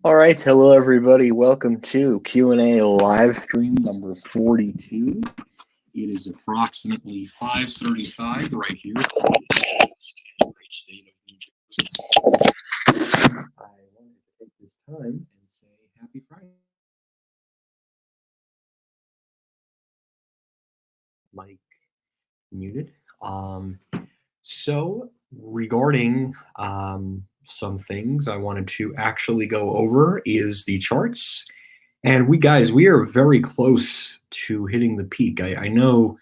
All right, hello everybody. Welcome to Q&A live stream number 42. It is approximately 5:35 right here in the great state of New Jersey. I wanted to take this time and say happy Friday. Mic muted. So regarding some things I wanted to actually go over is the charts. And we are very close to hitting the peak. I know,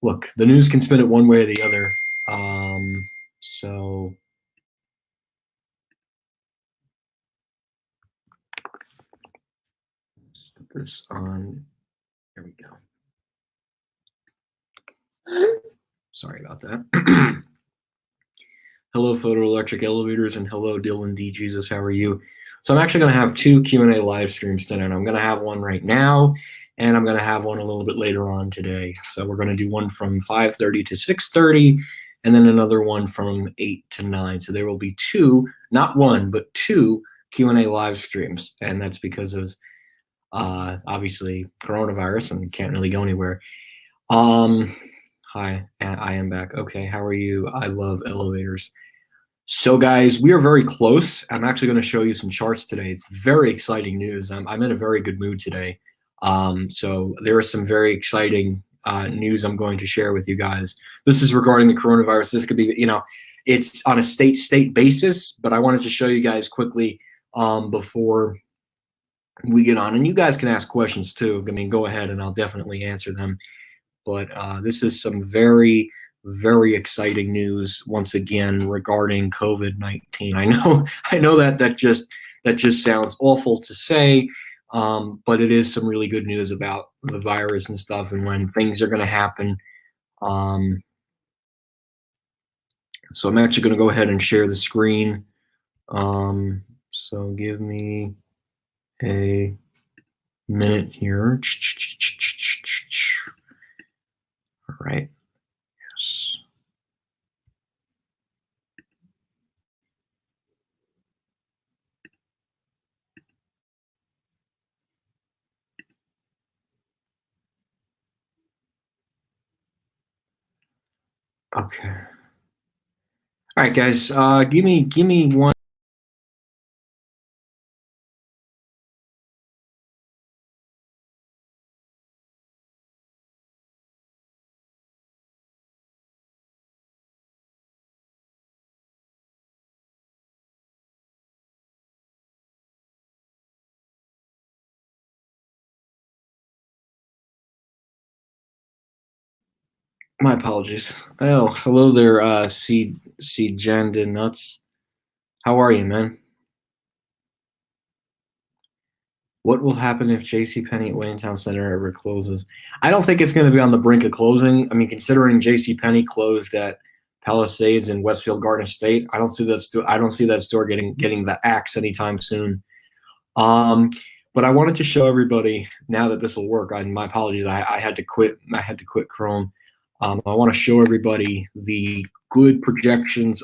look, the news can spin it one way or the other. So put this on. There we go. Sorry about that. Hello, Photoelectric Elevators, and hello, Dylan D. Jesus. How are you? So I'm actually going to have two Q&A live streams tonight. I'm going to have one right now, and I'm going to have one a little bit later on today. So we're going to do one from 5:30 to 6:30, and then another one from 8 to 9. So there will be two, not one, but two Q&A live streams, and that's because of obviously coronavirus and can't really go anywhere. Hi, I am back. Okay, how are you? I love elevators. So guys, we are very close. I'm actually going to show you some charts today. It's very exciting news. I'm in a very good mood today. So there is some very exciting news I'm going to share with you guys. This is regarding the coronavirus. This could be, it's on a state basis, but I wanted to show you guys quickly before we get on. And you guys can ask questions too. I mean, go ahead and I'll definitely answer them. But this is some very exciting news once again regarding COVID-19. I know that just sounds awful to say, but it is some really good news about the virus and stuff and when things are going to happen. So I'm actually going to go ahead and share the screen. So give me a minute here. All right. Yes. Okay. All right, guys. Give me one. My apologies. Oh, hello there, C Jandin Nuts. How are you, man? What will happen if JCPenney at Wayne Center ever closes? I don't think it's going to be on the brink of closing. I mean, considering JCPenney closed at Palisades and Westfield Garden State, I don't see that store getting the axe anytime soon. But I wanted to show everybody now that this will work. My apologies. I had to quit. I had to quit Chrome. I want to show everybody the good projections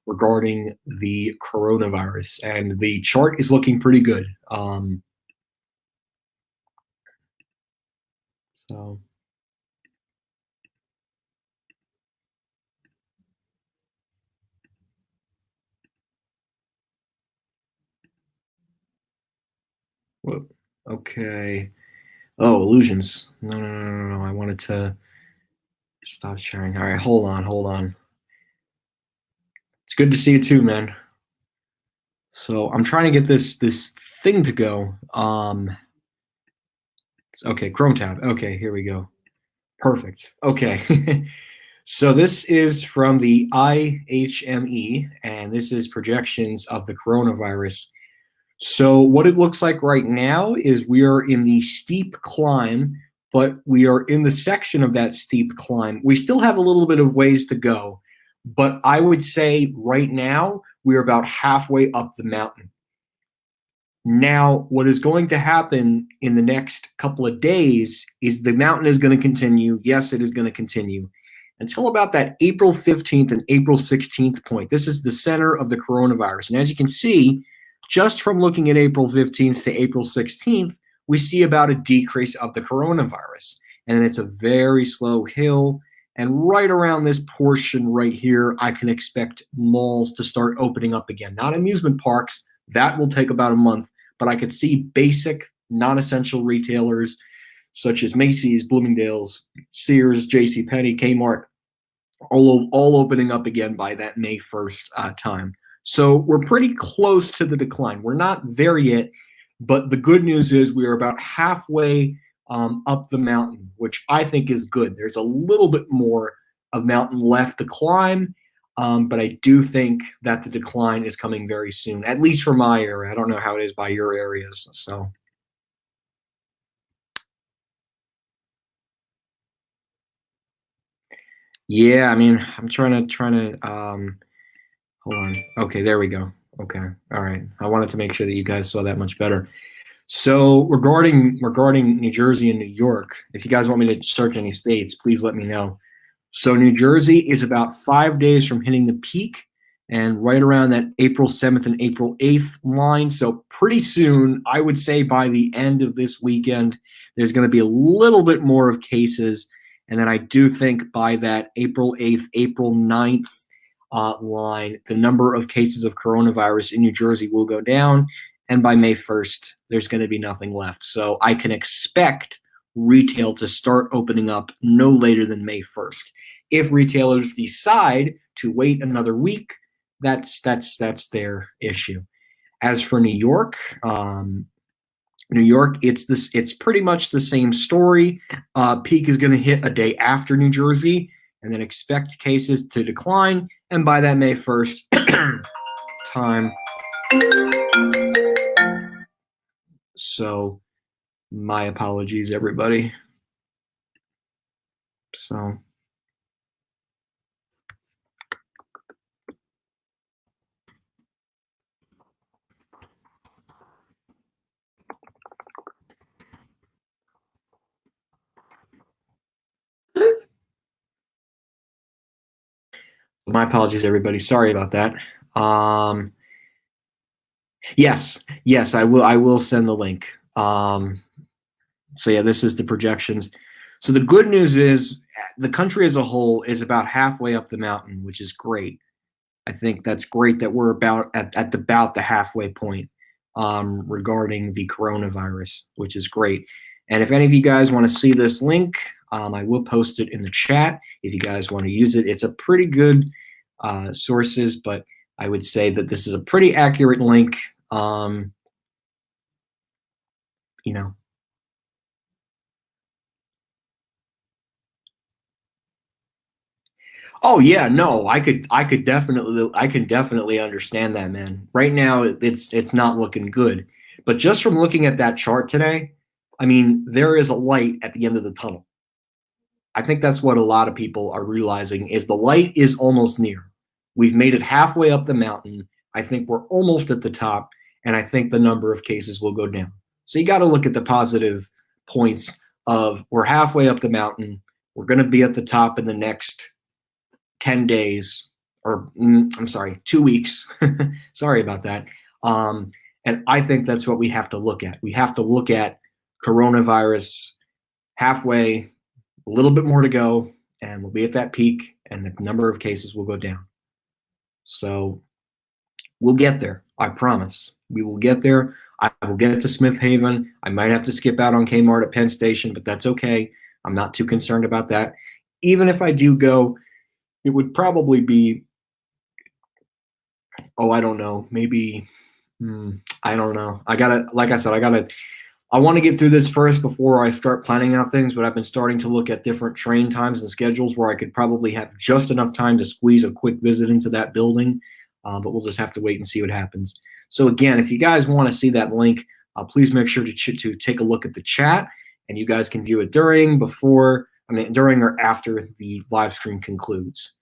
regarding the coronavirus, and the chart is looking pretty good. So. Whoa. Okay. Oh, illusions. No. I wanted to stop sharing. All right, hold on. It's good to see you too, man. So I'm trying to get this thing to go. Okay, Chrome tab. Okay, here we go. Perfect. Okay. So this is from the IHME, and this is projections of the coronavirus. So what it looks like right now is we are in the steep climb, but we are in the section of that steep climb. We still have a little bit of ways to go, but I would say right now we're about halfway up the mountain. Now, what is going to happen in the next couple of days is the mountain is going to continue. Yes, it is going to continue until about that April 15th and April 16th point. This is the center of the coronavirus. And as you can see, just from looking at April 15th to April 16th, we see about a decrease of the coronavirus. And it's a very slow hill. And right around this portion right here, I can expect malls to start opening up again. Not amusement parks, that will take about a month, but I could see basic, non-essential retailers such as Macy's, Bloomingdale's, Sears, JCPenney, Kmart, all opening up again by that May 1st time. So we're pretty close to the decline. We're not there yet, but the good news is we are about halfway up the mountain, which I think is good. There's a little bit more of mountain left to climb, but I do think that the decline is coming very soon, at least for my area. I don't know how it is by your areas. So. Yeah, I mean, I'm trying to hold on. Okay, there we go. Okay. All right. I wanted to make sure that you guys saw that much better. So regarding New Jersey and New York, if you guys want me to search any states, please let me know. So New Jersey is about 5 days from hitting the peak and right around that April 7th and April 8th line. So pretty soon, I would say by the end of this weekend, there's going to be a little bit more of cases. And then I do think by that April 8th, April 9th line, the number of cases of coronavirus in New Jersey will go down. And by May 1st, there's going to be nothing left. So I can expect retail to start opening up no later than May 1st. If retailers decide to wait another week, that's their issue. As for New York, it's pretty much the same story. Peak is going to hit a day after New Jersey, and then expect cases to decline. And by that May 1st time, so my apologies, everybody. So. My apologies, everybody. Sorry about that. Yes, I will send the link. So yeah, this is the projections. So the good news is the country as a whole is about halfway up the mountain, which is great. I think that's great that we're about at about the halfway point regarding the coronavirus, which is great. And if any of you guys want to see this link, I will post it in the chat if you guys want to use it. It's a pretty good sources, but I would say that this is a pretty accurate link. You know. Oh yeah, no, I can definitely understand that, man. Right now it's not looking good. But just from looking at that chart today, I mean, there is a light at the end of the tunnel. I think that's what a lot of people are realizing is the light is almost near. We've made it halfway up the mountain. I think we're almost at the top, and I think the number of cases will go down. So you got to look at the positive points of we're halfway up the mountain. We're going to be at the top in the next 10 days, or I'm sorry, 2 weeks. Sorry about that. And I think that's what we have to look at. We have to look at coronavirus halfway, a little bit more to go, and we'll be at that peak, and the number of cases will go down. So we'll get there. I promise. We will get there. I will get to Smith Haven. I might have to skip out on Kmart at Penn Station, but that's okay. I'm not too concerned about that. Even if I do go, it would probably be, I don't know, maybe, I don't know. I want to get through this first before I start planning out things, but I've been starting to look at different train times and schedules where I could probably have just enough time to squeeze a quick visit into that building, but we'll just have to wait and see what happens. So again, if you guys want to see that link, please make sure to take a look at the chat, and you guys can view it during or after the live stream concludes.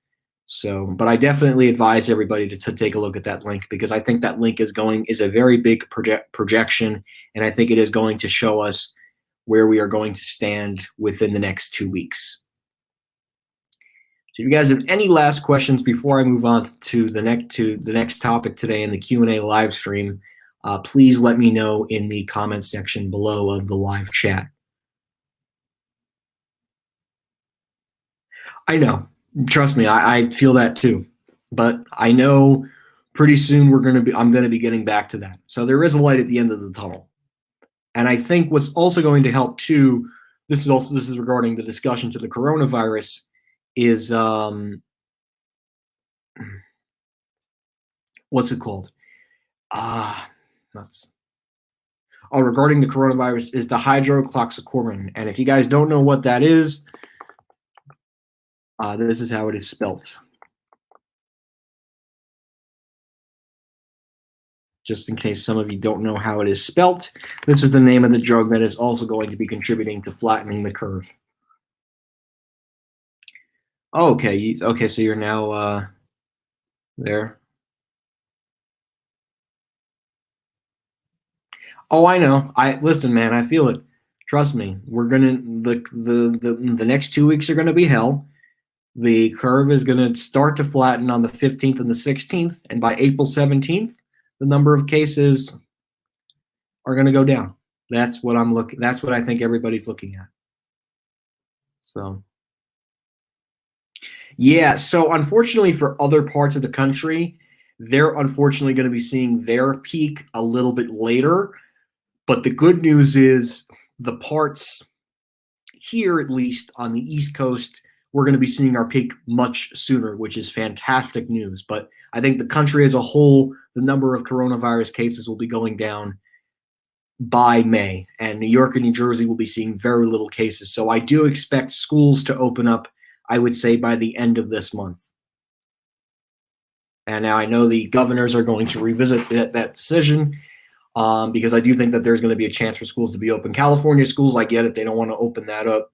So, but I definitely advise everybody to take a look at that link, because I think that link is a very big projection, and I think it is going to show us where we are going to stand within the next 2 weeks. So if you guys have any last questions before I move on to the next topic today in the Q&A live stream, please let me know in the comment section below of the live chat. I know. Trust me, I feel that too. But I know pretty soon I'm gonna be getting back to that. So there is a light at the end of the tunnel. And I think what's also going to help too, this is regarding the discussion to the coronavirus, is what's it called? Nuts. Oh, regarding the coronavirus is the hydroxychloroquine. And if you guys don't know what that is, this is how it is spelled. Just in case some of you don't know how it is spelt, this is the name of the drug that is also going to be contributing to flattening the curve. Oh, okay. Okay, so you're now there. Oh, I know. Listen, man. I feel it. Trust me. We're gonna the next 2 weeks are gonna be hell. The curve is gonna start to flatten on the 15th and the 16th, and by April 17th, the number of cases are gonna go down. That's what I'm looking. That's what I think everybody's looking at. So. Yeah, so unfortunately for other parts of the country, they're unfortunately going to be seeing their peak a little bit later. But the good news is the parts here, at least on the East Coast, we're going to be seeing our peak much sooner, which is fantastic news. But I think the country as a whole, the number of coronavirus cases will be going down by May. And New York and New Jersey will be seeing very little cases. So I do expect schools to open up, I would say, by the end of this month. And now I know the governors are going to revisit that decision because I do think that there's going to be a chance for schools to be open. California schools, I get it. They don't want to open that up.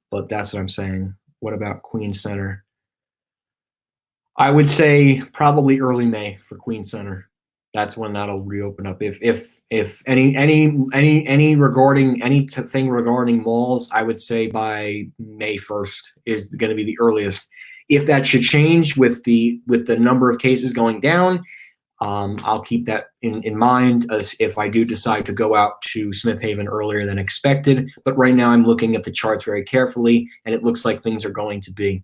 But that's what I'm saying. What about Queens Center? I would say probably early May for Queens Center. That's when that'll reopen up. If any regarding anything regarding malls, I would say by May 1st is going to be the earliest. If that should change with the number of cases going down, I'll keep that in mind as if I do decide to go out to Smith Haven earlier than expected. But right now I'm looking at the charts very carefully, and it looks like things are going to be.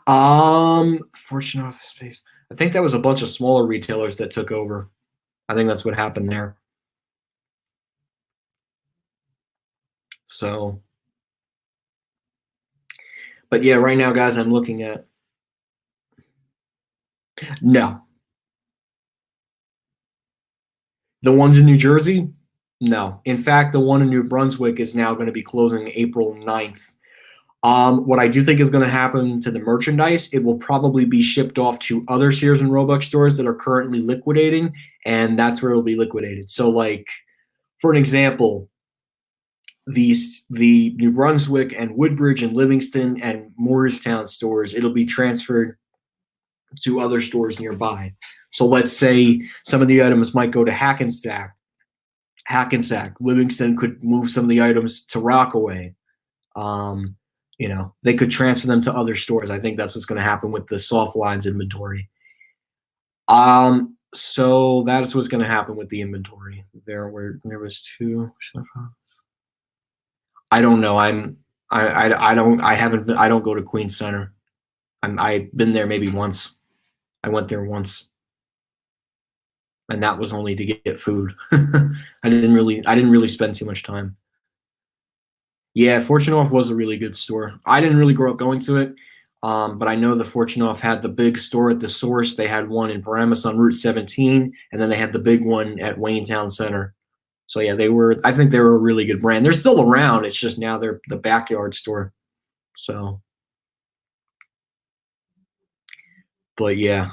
Fortune Office Space. I think that was a bunch of smaller retailers that took over. I think that's what happened there. So, but yeah, right now, guys, I'm looking at no. The ones in New Jersey, no. In fact, the one in New Brunswick is now going to be closing April 9th. What I do think is going to happen to the merchandise, it will probably be shipped off to other Sears and Roebuck stores that are currently liquidating, and that's where it'll be liquidated. So, like, for an example, the New Brunswick and Woodbridge and Livingston and Moorestown stores, it'll be transferred to other stores nearby. So let's say some of the items might go to Hackensack. Livingston could move some of the items to Rockaway. They could transfer them to other stores. I think that's what's going to happen with the soft lines inventory. So that's what's going to happen with the inventory. There was two. I don't know. I don't go to Queens Center. I've been there maybe once. I went there once, and that was only to get food. I didn't really spend too much time. Yeah, Fortunoff was a really good store. I didn't really grow up going to it, but I know the Fortunoff had the big store at the Source. They had one in Paramus on Route 17, and then they had the big one at Wayne Town Center. So yeah, I think they were a really good brand. They're still around. It's just now they're the backyard store. So, but yeah.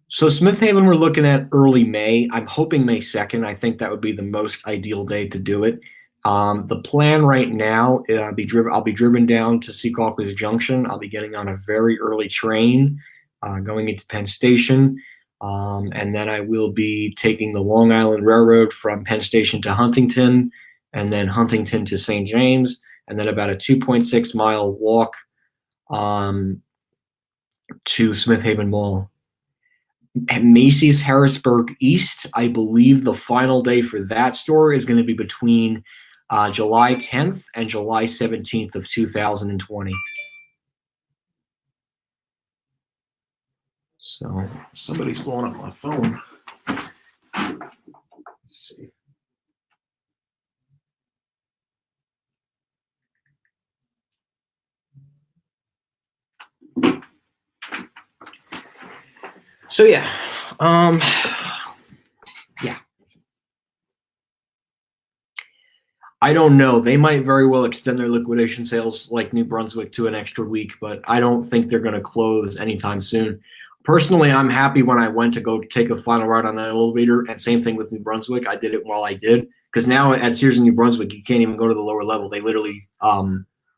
So Smith Haven, we're looking at early May. I'm hoping May 2nd. I think that would be the most ideal day to do it. The plan right now, I'll be driven down to Secaucus Junction. I'll be getting on a very early train, going into Penn Station. And then I will be taking the Long Island Railroad from Penn Station to Huntington, and then Huntington to St. James, and then about a 2.6 mile walk to Smith Haven Mall. At Macy's Harrisburg East, I believe the final day for that store is going to be between July 10th and July 17th of 2020. So somebody's blowing up my phone. Let's see. So yeah, yeah. I don't know. They might very well extend their liquidation sales like New Brunswick to an extra week, but I don't think they're going to close anytime soon. Personally, I'm happy when I went to go take a final ride on that elevator, and same thing with New Brunswick. I did it while I did, because now at Sears and New Brunswick, you can't even go to the lower level. They literally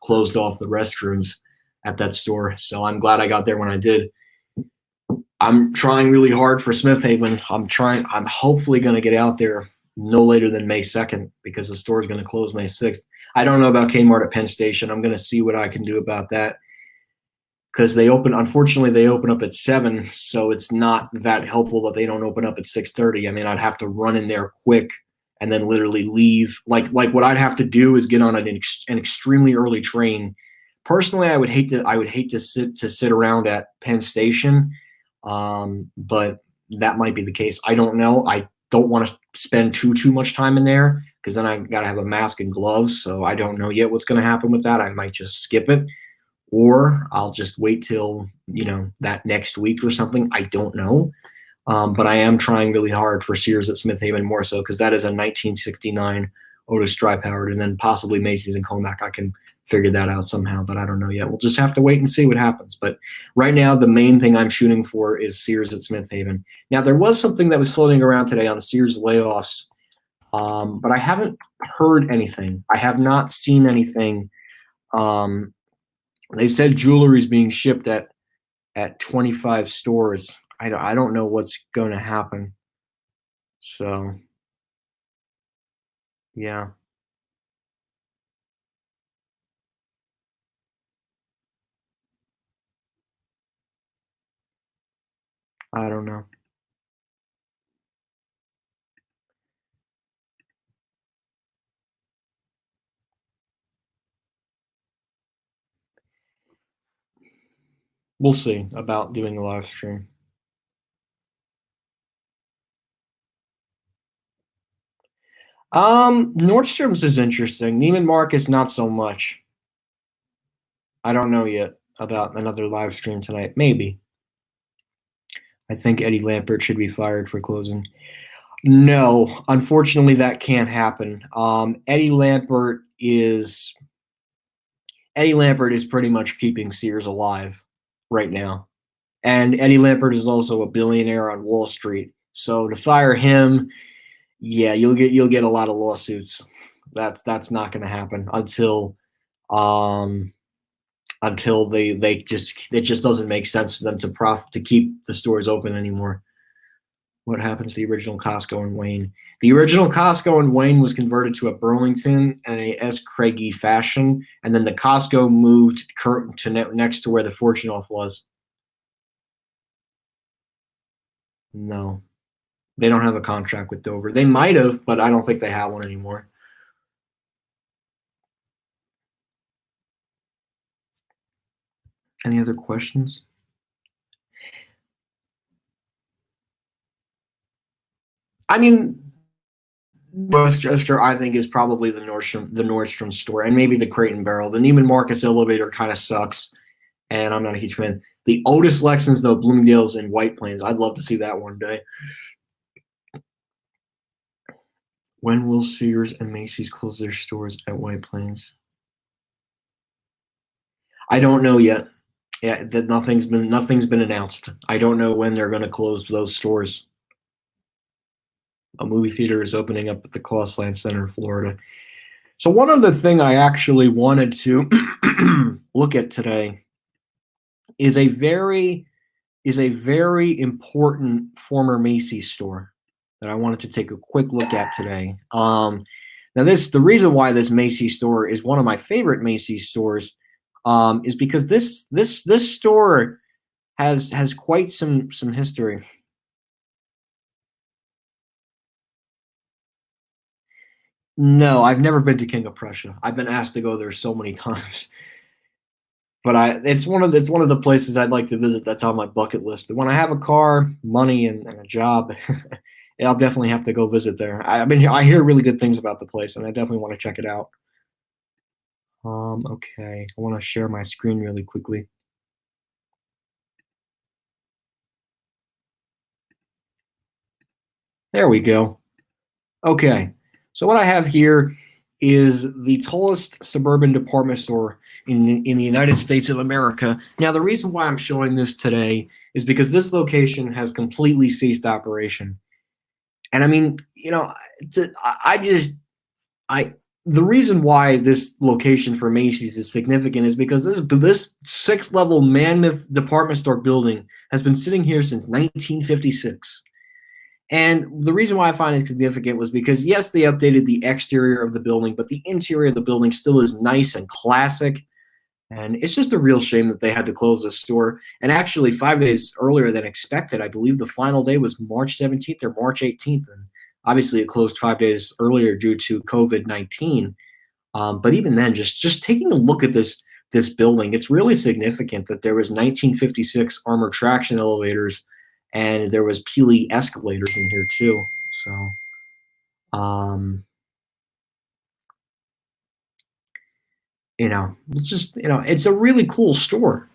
closed off the restrooms at that store. So I'm glad I got there when I did. I'm trying really hard for Smith Haven. I'm hopefully going to get out there no later than May 2nd because the store is going to close May 6th. I don't know about Kmart at Penn Station. I'm going to see what I can do about that because unfortunately, they open up at 7, so it's not that helpful that they don't open up at 6:30. I mean, I'd have to run in there quick and then literally leave. Like what I'd have to do is get on an extremely early train. Personally, I would hate to sit around at Penn Station. But that might be the case. I don't know. I don't want to spend too much time in there because then I got to have a mask and gloves. So I don't know yet what's going to happen with that. I might just skip it, or I'll just wait till that next week or something. I don't know. But I am trying really hard for Sears at Smith Haven more so because that is a 1969 Otis Dry-Powered, and then possibly Macy's and Comac. I can figure that out somehow, but I don't know yet. We'll just have to wait and see what happens. But right now, the main thing I'm shooting for is Sears at Smith Haven. Now, there was something that was floating around today on Sears layoffs, but I haven't heard anything. I have not seen anything. They said jewelry is being shipped at 25 stores. I don't know what's going to happen. So, yeah. I don't know. We'll see about doing a live stream. Nordstrom's is interesting. Neiman Marcus, not so much. I don't know yet about another live stream tonight. Maybe. I think Eddie Lampert should be fired for closing. No, unfortunately, that can't happen. Eddie Lampert is pretty much keeping Sears alive right now, and Eddie Lampert is also a billionaire on Wall Street. So to fire him, yeah, you'll get a lot of lawsuits. That's not going to happen until it just doesn't make sense for them to keep the stores open anymore. What happens to the original Costco in Wayne? The original Costco in Wayne was converted to a Burlington and a S. Craigie fashion, and then the Costco moved to next to where the Fortunoff was. No, they don't have a contract with Dover. They might have, but I don't think they have one anymore. Any other questions? I mean, Westchester, I think, is probably the Nordstrom store, and maybe the Crate and Barrel. The Neiman Marcus elevator kind of sucks, and I'm not a huge fan. The Otis Lexans, though, Bloomingdale's and White Plains, I'd love to see that one day. When will Sears and Macy's close their stores at White Plains? I don't know yet. Yeah, that nothing's been announced. I don't know when they're going to close those stores. A movie theater is opening up at the Costland Center in Florida. So one other thing I actually wanted to look at today is a very important former Macy's store that I wanted to take a quick look at today. Now the reason why this Macy's store is one of my favorite Macy's stores is because this store has quite some history. No, I've never been to King of Prussia. I've been asked to go there so many times, but it's one of the places I'd like to visit that's on my bucket list. When I have a car, money, and a job, yeah, I'll definitely have to go visit there. I hear really good things about the place, and I definitely want to check it out. Okay, I want to share my screen really quickly. There we go. Okay, so what I have here is the tallest suburban department store in the United States of America. Now, the reason why I'm showing this today is because this location has completely ceased operation. And I mean, I just I the reason why this location for Macy's is significant is because this six-level mammoth department store building has been sitting here since 1956. And the reason why I find it significant was because, yes, they updated the exterior of the building, but the interior of the building still is nice and classic. And it's just a real shame that they had to close the store. And actually, 5 days earlier than expected, I believe the final day was March 17th or March 18th. And obviously, it closed 5 days earlier due to COVID-19. But even then, just taking a look at this building, it's really significant that there was 1956 armored traction elevators, and there was Peely escalators in here too. So, um, it's just it's a really cool store.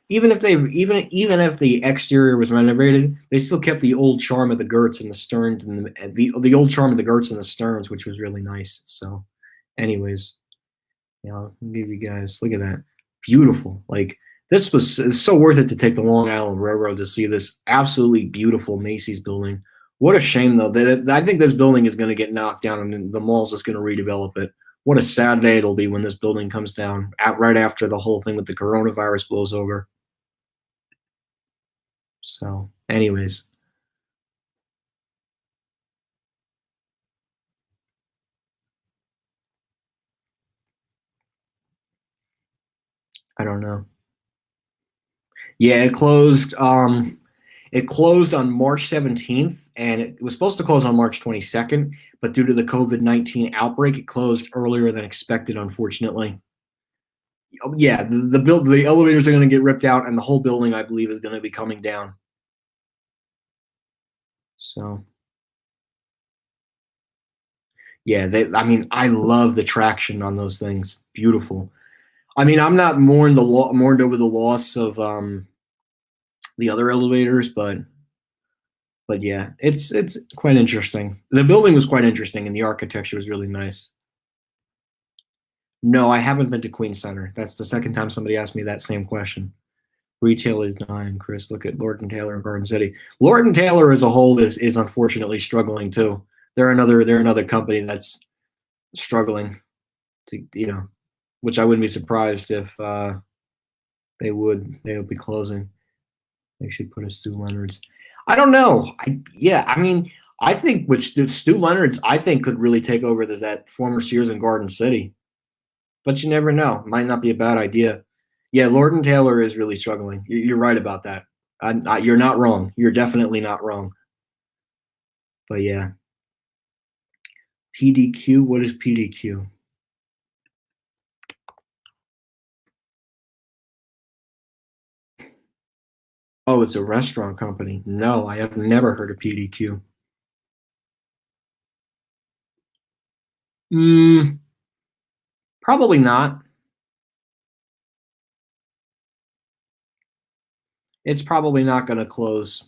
Even if the exterior was renovated, they still kept the old charm of the Gertz and the Stearns and the old charm of the Gertz and the Stearns, which was really nice. So, anyways. I'll give you guys look at that. Beautiful. Like this was it's so worth it to take the Long Island Railroad to see this absolutely beautiful Macy's building. What a shame though. I think this building is going to get knocked down and then the mall's just going to redevelop it. What a sad day it'll be when this building comes down right after the whole thing with the coronavirus blows over. So, anyways, I don't know. Yeah, it closed on March 17th, and it was supposed to close on March 22nd, but due to the COVID-19 outbreak, it closed earlier than expected, unfortunately. Yeah, the elevators are going to get ripped out, and the whole building, I believe, is going to be coming down. So yeah, I mean, I love the traction on those things. Beautiful. I mean, I'm not mourned over the loss of the other elevators, but yeah, it's quite interesting. The building was quite interesting, and the architecture was really nice. No, I haven't been to Queen Center. That's the second time somebody asked me that same question. Retail is dying, Chris. Look at Lord and Taylor and Garden City. Lord and Taylor as a whole is unfortunately struggling too. They're another company that's struggling to which I wouldn't be surprised if they would be closing. They should put a Stu Leonard's. I don't know. I mean, I think with Stu Leonard's, I think could really take over that former Sears and Garden City. But you never know. Might not be a bad idea. Yeah, Lord and Taylor is really struggling. You're right about that. You're not wrong. You're definitely not wrong. But yeah, PDQ. What is PDQ? Oh, it's a restaurant company. No, I have never heard of PDQ. Mm, probably not. It's probably not going to close.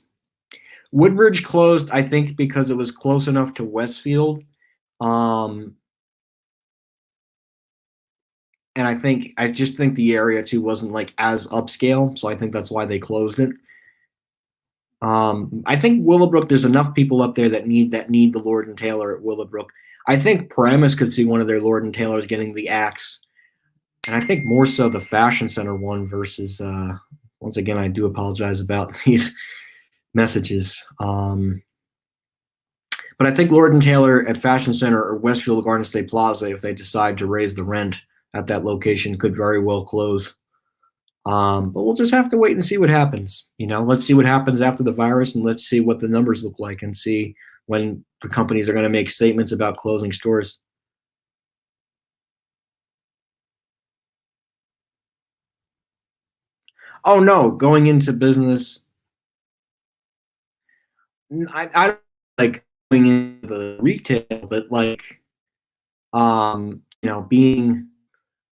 Woodbridge closed, I think, because it was close enough to Westfield. Um, and I just think the area too wasn't like as upscale, so I think that's why they closed it. I think Willowbrook, there's enough people up there that need the Lord and Taylor at Willowbrook. I think Paramus could see one of their Lord and Taylors getting the axe, and I think more so the Fashion Center one versus. Once again, I do apologize about these messages. But I think Lord and Taylor at Fashion Center or Westfield Garden State Plaza, if they decide to raise the rent at that location, could very well close. But we'll just have to wait and see what happens. Let's see what happens after the virus, and let's see what the numbers look like, and see when the companies are going to make statements about closing stores. Oh no, going into business, I don't like going into the retail, but like being,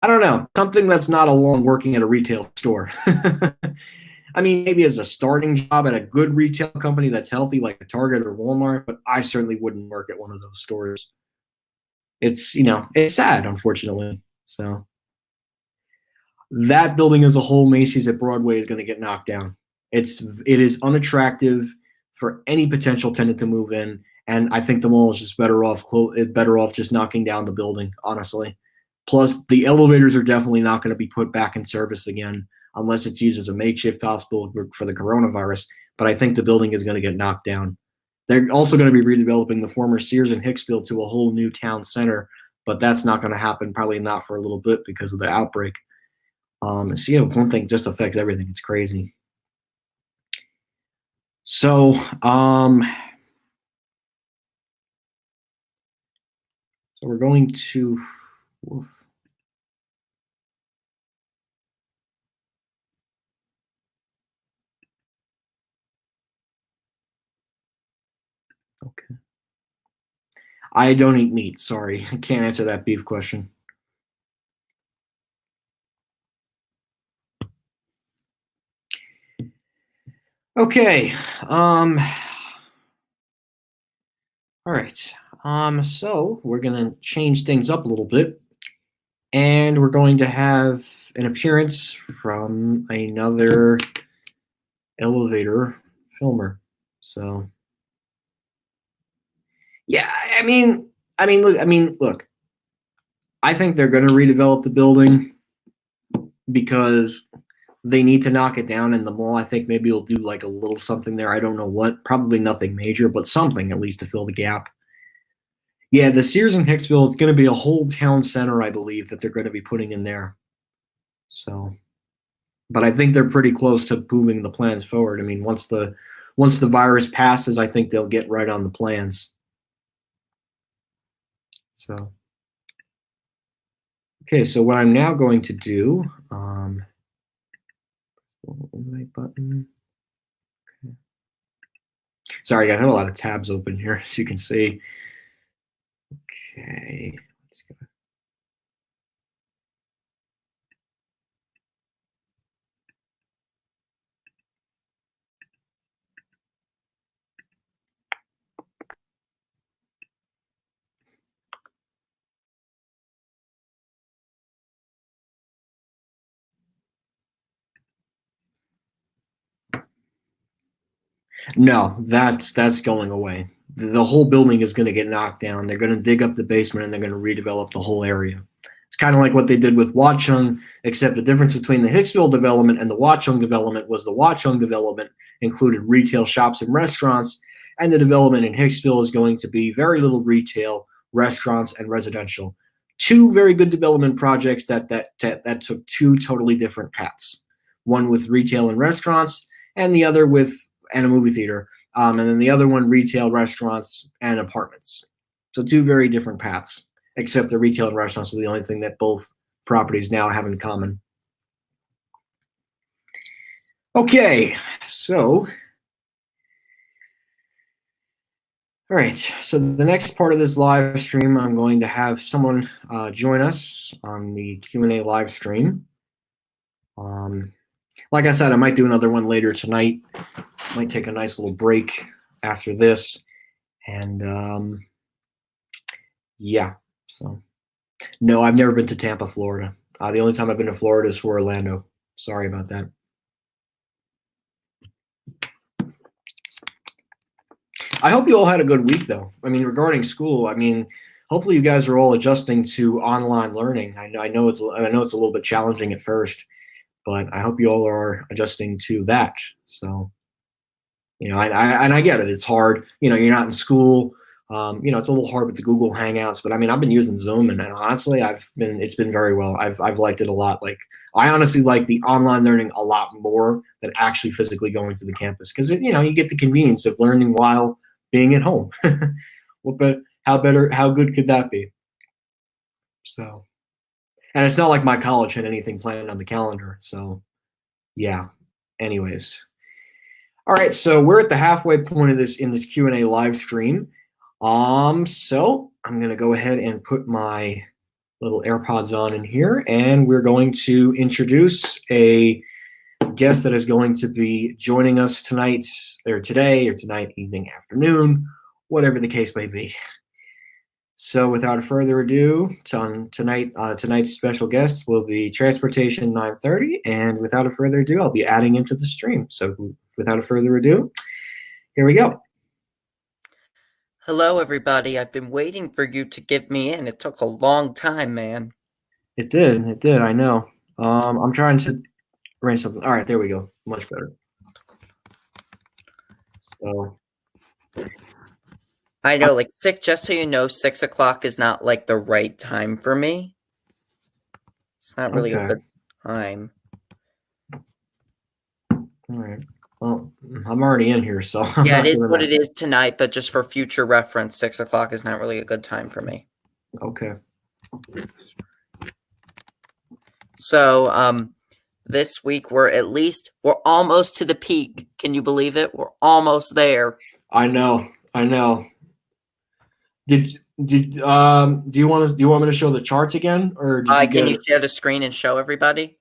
I don't know, something that's not alone working at a retail store. I mean, maybe as a starting job at a good retail company that's healthy, like a Target or Walmart, but I certainly wouldn't work at one of those stores. It's sad, unfortunately. So that building as a whole, Macy's at Broadway, is going to get knocked down. It is unattractive for any potential tenant to move in, and I think the mall is just better off just knocking down the building, honestly. Plus, the elevators are definitely not going to be put back in service again unless it's used as a makeshift hospital for the coronavirus. But I think the building is going to get knocked down. They're also going to be redeveloping the former Sears and Hicksville to a whole new town center, but that's not going to happen, probably not for a little bit because of the outbreak. See, one thing just affects everything. It's crazy. So, we're going to. Oof. Okay. I don't eat meat. Sorry, I can't answer that beef question. Okay. All right. So we're gonna change things up a little bit, and we're going to have an appearance from another elevator filmer. So yeah, look. I think they're going to redevelop the building because they need to knock it down in the mall. I think maybe we'll do like a little something there. I don't know what. Probably nothing major, but something at least to fill the gap. Yeah, the Sears and Hicksville, it's going to be a whole town center, I believe, that they're going to be putting in there. So, but I think they're pretty close to moving the plans forward. I mean, once the virus passes, I think they'll get right on the plans. So, okay, so what I'm now going to do, invite button. Okay. Sorry, guys, I have a lot of tabs open here, as you can see. Okay, let's go. No, that's going away. The whole building is going to get knocked down. They're going to dig up the basement and they're going to redevelop the whole area. It's kind of like what they did with Watchung, except the difference between the Hicksville development and the Watchung development was the Watchung development included retail shops and restaurants, and the development in Hicksville is going to be very little retail, restaurants, and residential. Two very good development projects that took two totally different paths. One with retail and restaurants, and the other with and a movie theater, and then the other one retail, restaurants, and apartments. So two very different paths, except the retail and restaurants are the only thing that both properties now have in common. Okay, so all right, so the next part of this live stream, I'm going to have someone join us on the Q&A live stream. Like I said, I might do another one later tonight. Might take a nice little break after this. And yeah, so no, I've never been to Tampa, Florida. The only time I've been to Florida is for Orlando. Sorry about that. I hope you all had a good week, though. I mean, regarding school, I mean, hopefully you guys are all adjusting to online learning. I know it's a little bit challenging at first, but I hope you all are adjusting to that. So, I get it. It's hard. You're not in school. It's a little hard with the Google Hangouts, but I mean, I've been using Zoom, and honestly, it's been very well. I've liked it a lot. Like, I honestly like the online learning a lot more than actually physically going to the campus because you get the convenience of learning while being at home. How good could that be? So, and it's not like my college had anything planned on the calendar. So, yeah. Anyways, all right. So we're at the halfway point of this in this Q&A live stream. So I'm gonna go ahead and put my little AirPods on in here, and we're going to introduce a guest that is going to be joining us tonight, or today, or tonight, evening, afternoon, whatever the case may be. So without further ado, tonight's special guest will be Transportation 930, and without further ado, I'll be adding him to the stream. So without further ado, here we go. Hello, everybody. I've been waiting for you to get me in. It took a long time, man. It did, I know. I'm trying to arrange something. All right, there we go. Much better. So I know, like, just so you know, 6 o'clock is not, like, the right time for me. It's not really a good time. All right. Well, I'm already in here, so yeah, it is what it is tonight, but just for future reference, 6 o'clock is not really a good time for me. Okay. So, this week we're almost to the peak. Can you believe it? We're almost there. I know. Do you want me to show the charts again, or can you share the screen and show everybody?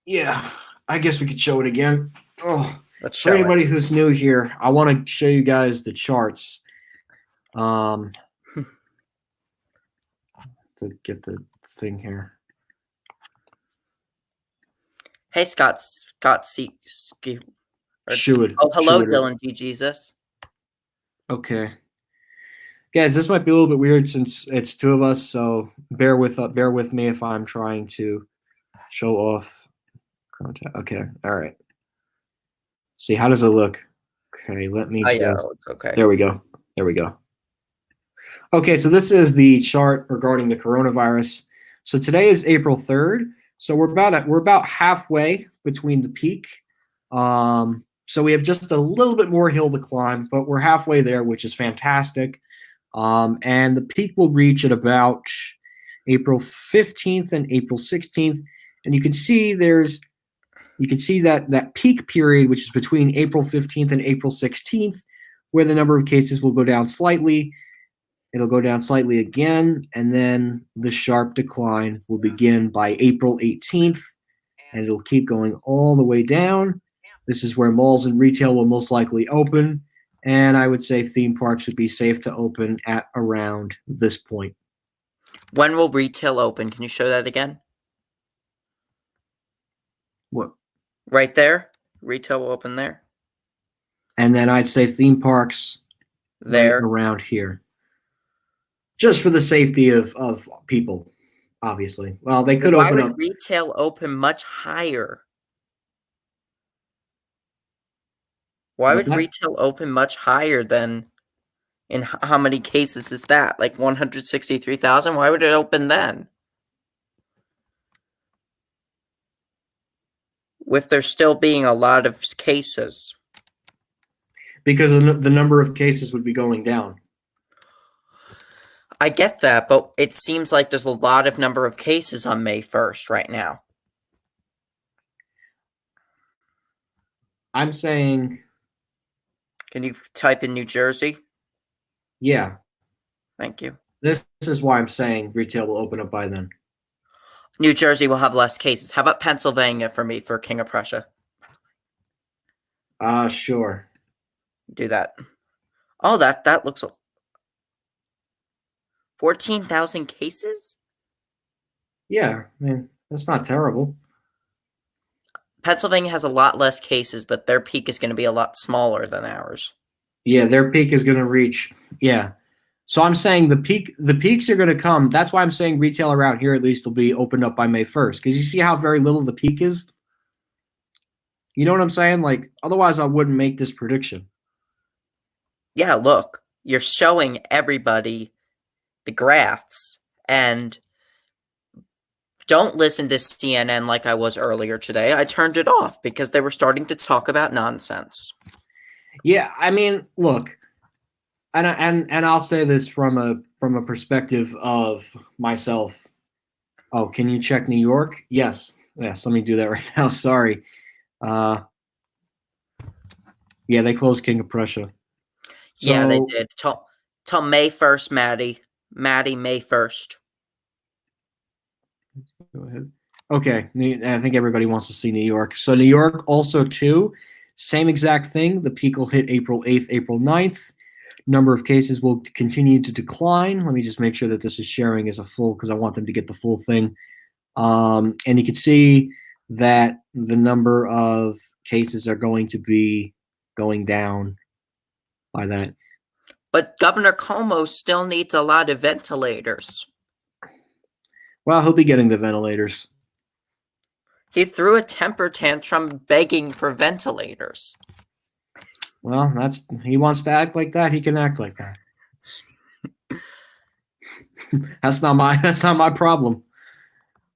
Yeah, I guess we could show it again. Oh, let's show for anybody who's new here, I want to show you guys the charts. To get the thing here. Hey, Scott Should. Oh, hello, Dylan G. Jesus. Okay. Guys, this might be a little bit weird since it's two of us, so bear with me if I'm trying to show off content. Okay, all right. See, how does it look? Okay, let me okay. There we go. Okay, so this is the chart regarding the coronavirus. So today is April 3rd. So we're about halfway between the peak. So we have just a little bit more hill to climb, but we're halfway there, which is fantastic. And the peak will reach at about April 15th and April 16th. And you can see that peak period, which is between April 15th and April 16th, where the number of cases will go down slightly. It'll go down slightly again, and then the sharp decline will begin by April 18th, and it'll keep going all the way down. This is where malls and retail will most likely open, and I would say theme parks would be safe to open at around this point. When will retail open? Can you show that again? What? Right there? Retail will open there? And then I'd say theme parks there right around here. Just for the safety of people, obviously. Well, they could open up. Why would retail open much higher? Why would retail open much higher than, in how many cases is that? Like 163,000? Why would it open then? With there still being a lot of cases. Because the number of cases would be going down. I get that, but it seems like there's a lot of number of cases on May 1st right now. I'm saying... Can you type in New Jersey? Yeah. Thank you. This is why I'm saying retail will open up by then. New Jersey will have less cases. How about Pennsylvania for me for King of Prussia? Sure. Do that. Oh, that looks... 14,000 cases? Yeah, I mean, that's not terrible. Pennsylvania has a lot less cases, but their peak is going to be a lot smaller than ours. Yeah, their peak is going to reach, yeah. So I'm saying the peaks are going to come. That's why I'm saying retail around here at least will be opened up by May 1st. Because you see how very little the peak is? You know what I'm saying? Like, otherwise I wouldn't make this prediction. Yeah, look. You're showing everybody the graphs, and don't listen to CNN like I was earlier today. I turned it off because they were starting to talk about nonsense. Yeah, I mean, look, and I'll say this from a perspective of myself. Oh, can you check New York? Yes. Yes, let me do that right now. Sorry. Yeah, they closed King of Prussia. Yeah, they So did. Till May 1st, Maddie. Maddie, May 1st. go ahead. Okay, I think everybody wants to see New York. So New York also too, same exact thing. The peak will hit April 8th, April 9th. Number of cases will continue to decline. Let me just make sure that this is sharing as a full because I want them to get the full thing. And you can see that the number of cases are going to be going down by that. But Governor Cuomo still needs a lot of ventilators. Well, he'll be getting the ventilators. He threw a temper tantrum begging for ventilators. Well, he wants to act like that. He can act like that. That's not my problem.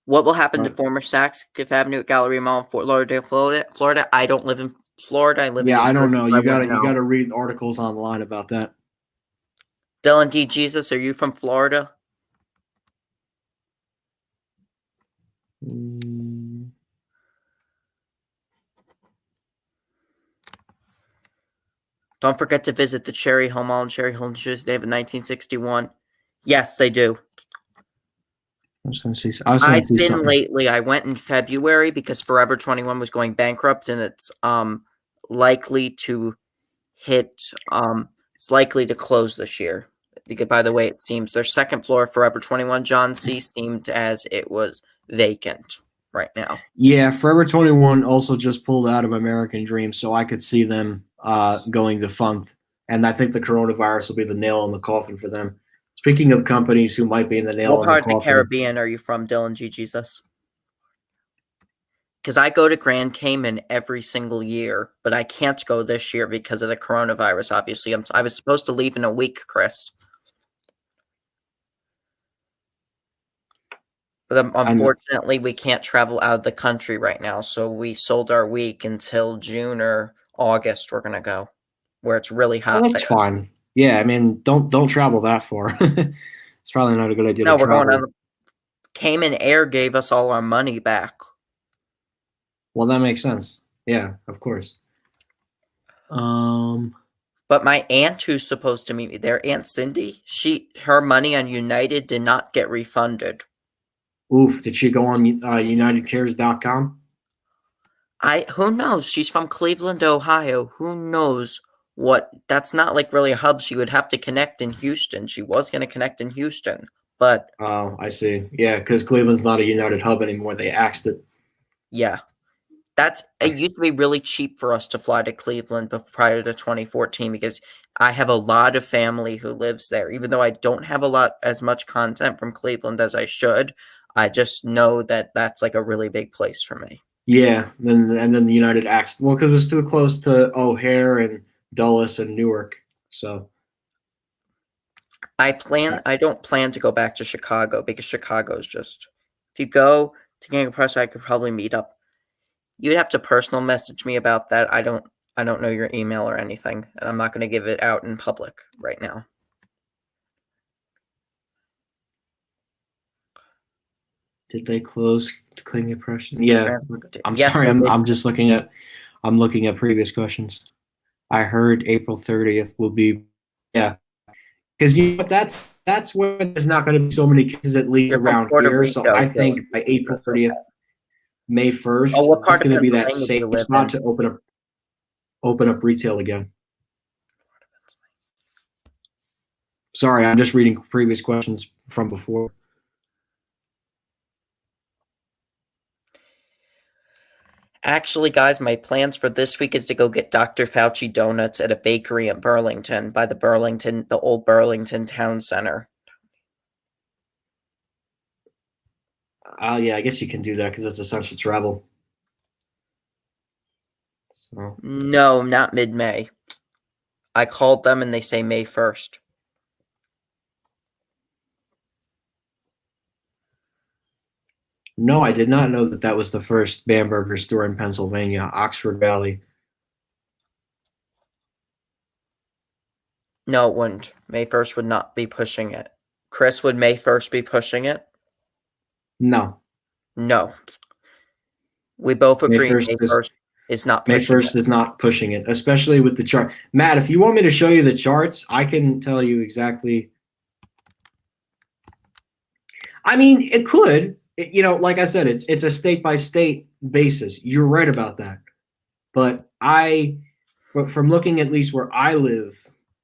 What will happen to former Saks Fifth Avenue Gallery Mall in Fort Lauderdale, Florida? I don't live in Florida. I live in New I don't Jersey, know. so I You wouldn't know. gotta read articles online about that. Dylan D. Jesus, are you from Florida? Don't forget to visit the Cherry Hill Mall in Cherry Hill, New Jersey. They have a 1961. Yes, they do. I've been lately. I went in February because Forever 21 was going bankrupt, and it's likely to hit. It's likely to close this year. By the way, it seems their second floor, Forever 21 John C, seemed as it was vacant right now. Yeah, Forever 21 also just pulled out of American Dream, so I could see them going defunct. And I think the coronavirus will be the nail in the coffin for them. Speaking of companies who might be in the nail What in part the coffin. of the Caribbean are you from, Dylan G. Jesus? Because I go to Grand Cayman every single year, but I can't go this year because of the coronavirus, obviously. I was supposed to leave in a week, Chris. But unfortunately, we can't travel out of the country right now, so we sold our week until June or August. We're going to go where it's really hot. That's fine. Yeah, I mean, don't travel that far. It's probably not a good idea. No, we're going on. Cayman Air gave us all our money back. Well, that makes sense. Yeah, of course. But my aunt, who's supposed to meet me there, Aunt Cindy, her money on United did not get refunded. Oof! Did she go on UnitedCares.com? Who knows? She's from Cleveland, Ohio. Who knows what? That's not like really a hub. She would have to connect in Houston. She was going to connect in Houston, but oh, I see. Yeah, because Cleveland's not a United hub anymore. They axed it. Yeah, it used to be really cheap for us to fly to Cleveland prior to 2014 because I have a lot of family who lives there. Even though I don't have as much content from Cleveland as I should, I just know that that's like a really big place for me. Yeah, and then the United axed because it was too close to O'Hare and Dulles and Newark. So I don't plan to go back to Chicago because Chicago's just. If you go to King of Prussia, I could probably meet up. You'd have to personal message me about that. I don't know your email or anything, and I'm not going to give it out in public right now. Did they close King of Prussia? Yeah. I'm Yes, sorry. I'm just looking at previous questions. I heard April 30th will be because that's when there's not going to be so many cases at least around here. So I think by April 30th, May 1st, it's going to be that safe spot to open up retail again. Sorry, I'm just reading previous questions from before. Actually, guys, my plans for this week is to go get Dr. Fauci donuts at a bakery in Burlington by the old Burlington Town Center. Yeah, I guess you can do that because it's essential travel. So. No, not mid-May. I called them and they say May 1st. No, I did not know that was the first Bamberger store in Pennsylvania, Oxford Valley. No, it wouldn't. May 1st would not be pushing it. Chris, would May 1st be pushing it? No. No. We both May agree 1st May is 1st is not May pushing 1st it. is not pushing it, especially with the chart. Matt, if you want me to show you the charts, I can tell you exactly. I mean, it could. Like I said, it's a state by state basis. You're right about that. But from looking at least where I live,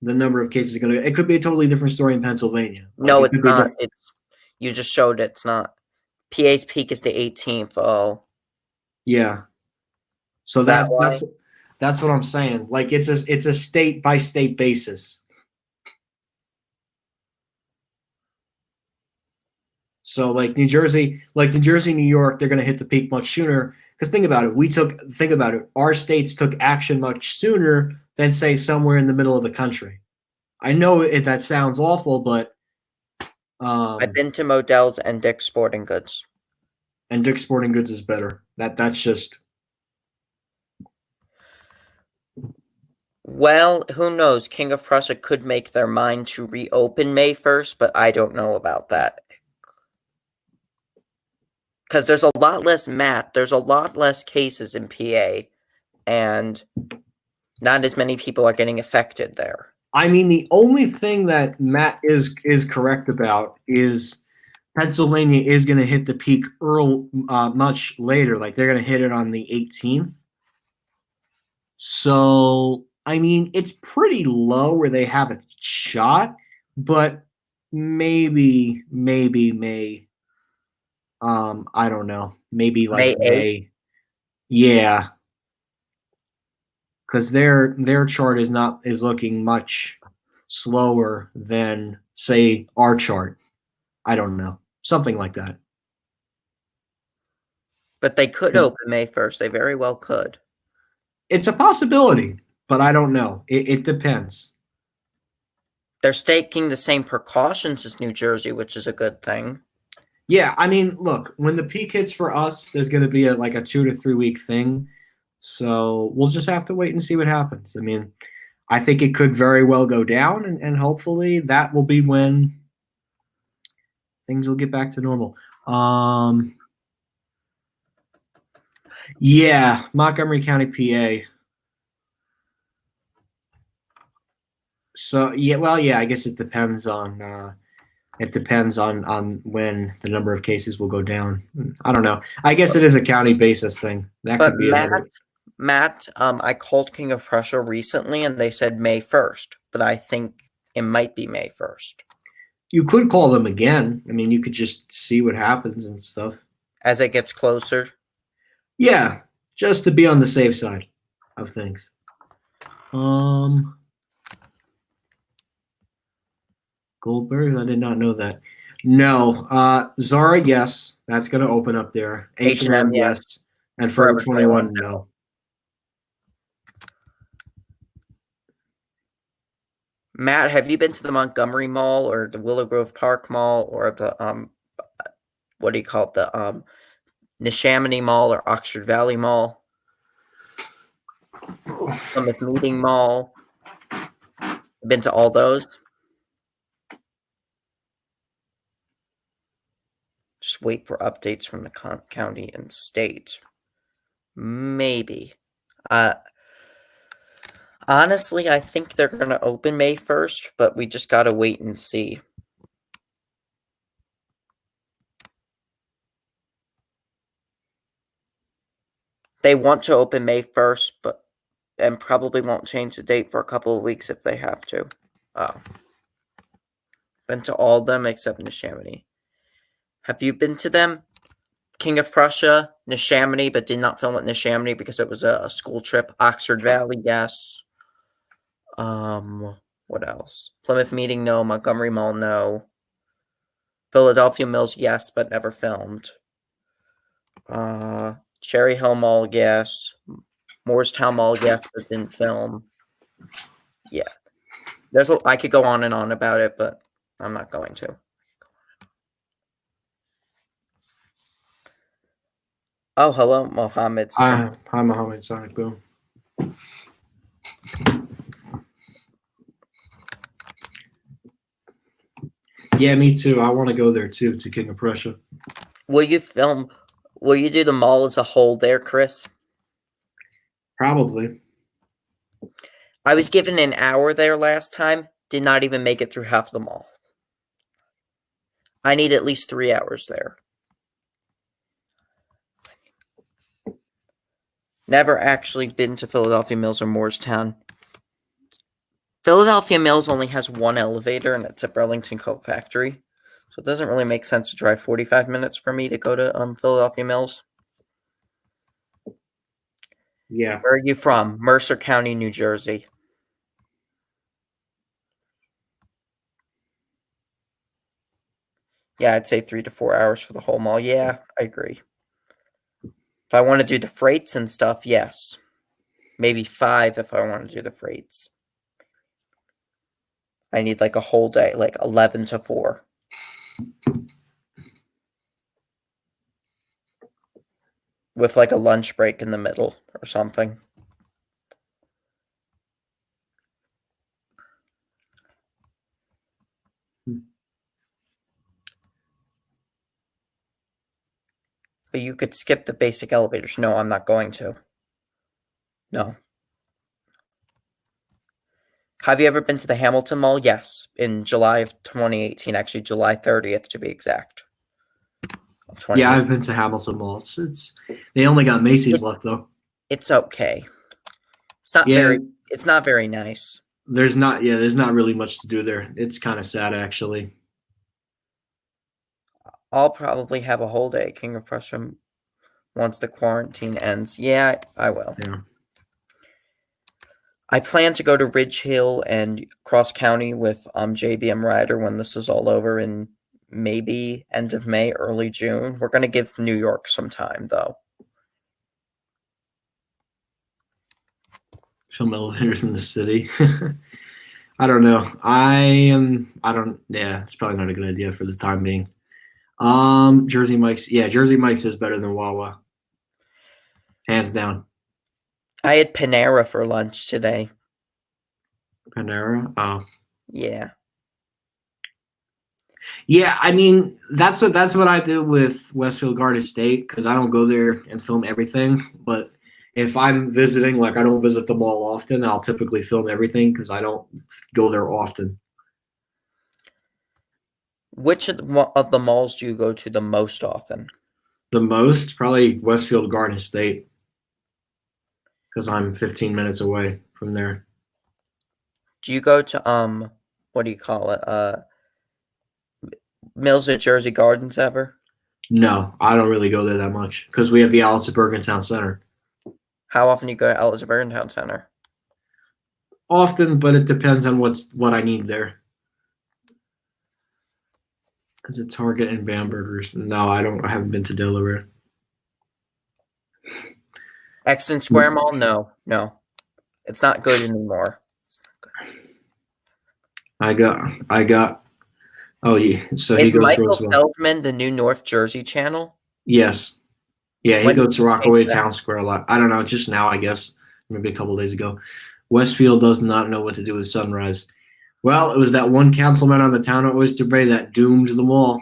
the number of cases are going to. It could be a totally different story in Pennsylvania. No, it it's not. You just showed it's not. PA's peak is the 18th. Oh, yeah. So Is that that's what I'm saying. Like it's a state by state basis. So like New Jersey, New York, they're going to hit the peak much sooner. Because think about it. Our states took action much sooner than say somewhere in the middle of the country. I know that sounds awful, but I've been to Modell's and Dick's Sporting Goods. And Dick's Sporting Goods is better. That's just. Well, who knows? King of Prussia could make their mind to reopen May 1st, but I don't know about that. Because there's a lot less there's a lot less cases in PA, and not as many people are getting affected there. I mean, the only thing that Matt is correct about is Pennsylvania is going to hit the peak much later. Like they're going to hit it on the 18th. So, I mean, it's pretty low where they have a shot, but maybe May. I don't know. Maybe like May. Yeah. Because their chart is looking much slower than say our chart. I don't know. Something like that. But they could open May 1st. They very well could. It's a possibility, but I don't know. It depends. They're taking the same precautions as New Jersey, which is a good thing. Yeah, I mean, look, when the peak hits for us, there's going to be a 2 to 3 week thing. So we'll just have to wait and see what happens. I mean, I think it could very well go down, and hopefully that will be when things will get back to normal. Yeah, Montgomery County, PA. So yeah, well, yeah, I guess it depends on when the number of cases will go down. I don't know. I guess it is a county basis thing. That could be Matt, I called King of Prussia recently, and they said May 1st, but I think it might be May 1st. You could call them again. I mean, you could just see what happens and stuff. As it gets closer? Yeah, just to be on the safe side of things. Goldberg, I did not know that. No. Zara, yes. That's going to open up there. H&M, yes. And Forever 21, no. Matt, have you been to the Montgomery Mall or the Willow Grove Park Mall or the what do you call it, the Neshaminy Mall or Oxford Valley Mall? Plymouth Meeting Mall? Been to all those? Just wait for updates from the county and state. Maybe. Honestly, I think they're going to open May 1st, but we just got to wait and see. They want to open May 1st, and probably won't change the date for a couple of weeks if they have to. Been to all of them except Neshaminy. Have you been to them? King of Prussia, Neshaminy, but did not film at Neshaminy because it was a school trip. Oxford Valley, yes. What else? Plymouth Meeting, no. Montgomery Mall, no. Philadelphia Mills, yes, but never filmed. Cherry Hill Mall, yes. Moorestown Mall, yes, but didn't film. Yeah. I could go on and on about it, but I'm not going to. Oh, hello, Mohammed. Hi, Mohammed. Sonic Boom. Yeah, me too. I want to go there too, to King of Prussia. Will you film? Will you do the mall as a whole there, Chris? Probably. I was given an hour there last time. Did not even make it through half the mall. I need at least 3 hours there. Never actually been to Philadelphia Mills or Moorestown. Philadelphia Mills only has one elevator, and it's at Burlington Coat Factory. So it doesn't really make sense to drive 45 minutes for me to go to Philadelphia Mills. Yeah. Where are you from? Mercer County, New Jersey. Yeah, I'd say 3 to 4 hours for the whole mall. Yeah, I agree. If I want to do the freights and stuff, yes. Maybe 5 if I want to do the freights. I need like a whole day, like 11 to 4. With like a lunch break in the middle or something. But you could skip the basic elevators. No, I'm not going to. No. Have you ever been to the Hamilton Mall? Yes. In July of 2018. Actually, July 30th to be exact. Yeah, I've been to Hamilton Mall. It's they only got Macy's left though. It's okay. It's not very nice. There's not really much to do there. It's kind of sad actually. I'll probably have a whole day at King of Prussia once the quarantine ends. Yeah, I will. Yeah. I plan to go to Ridge Hill and Cross County with JBM Rider when this is all over in maybe end of May, early June. We're going to give New York some time, though. Some elevators in the city. I don't know. Yeah, it's probably not a good idea for the time being. Jersey Mike's. Yeah, Jersey Mike's is better than Wawa. Hands down. I had Panera for lunch today. Panera? Oh. Yeah. Yeah, I mean that's what I do with Westfield Garden State because I don't go there and film everything. But if I'm visiting, like I don't visit the mall often, I'll typically film everything because I don't go there often. Which of the malls do you go to the most often? The most? Probably Westfield Garden State because I'm 15 minutes away from there. Do you go to what do you call it? Mills at Jersey Gardens ever? No, I don't really go there that much because we have the Alice at Bergen Town Center. How often do you go to Alice at Bergen Town Center? Often, but it depends on what I need there. Is it Target and Bamberger's? No, I haven't been to Delaware. Exton Square Mall? No. It's not good anymore. I got. Oh yeah. So Is he goes Michael to Feldman the new North Jersey channel? Yes. Yeah, he When goes did to you Rockaway think that? Town Square a lot. I don't know, just now, I guess. Maybe a couple days ago. Westfield does not know what to do with Sunrise. Well, it was that one councilman on the town of Oyster Bay that doomed the mall.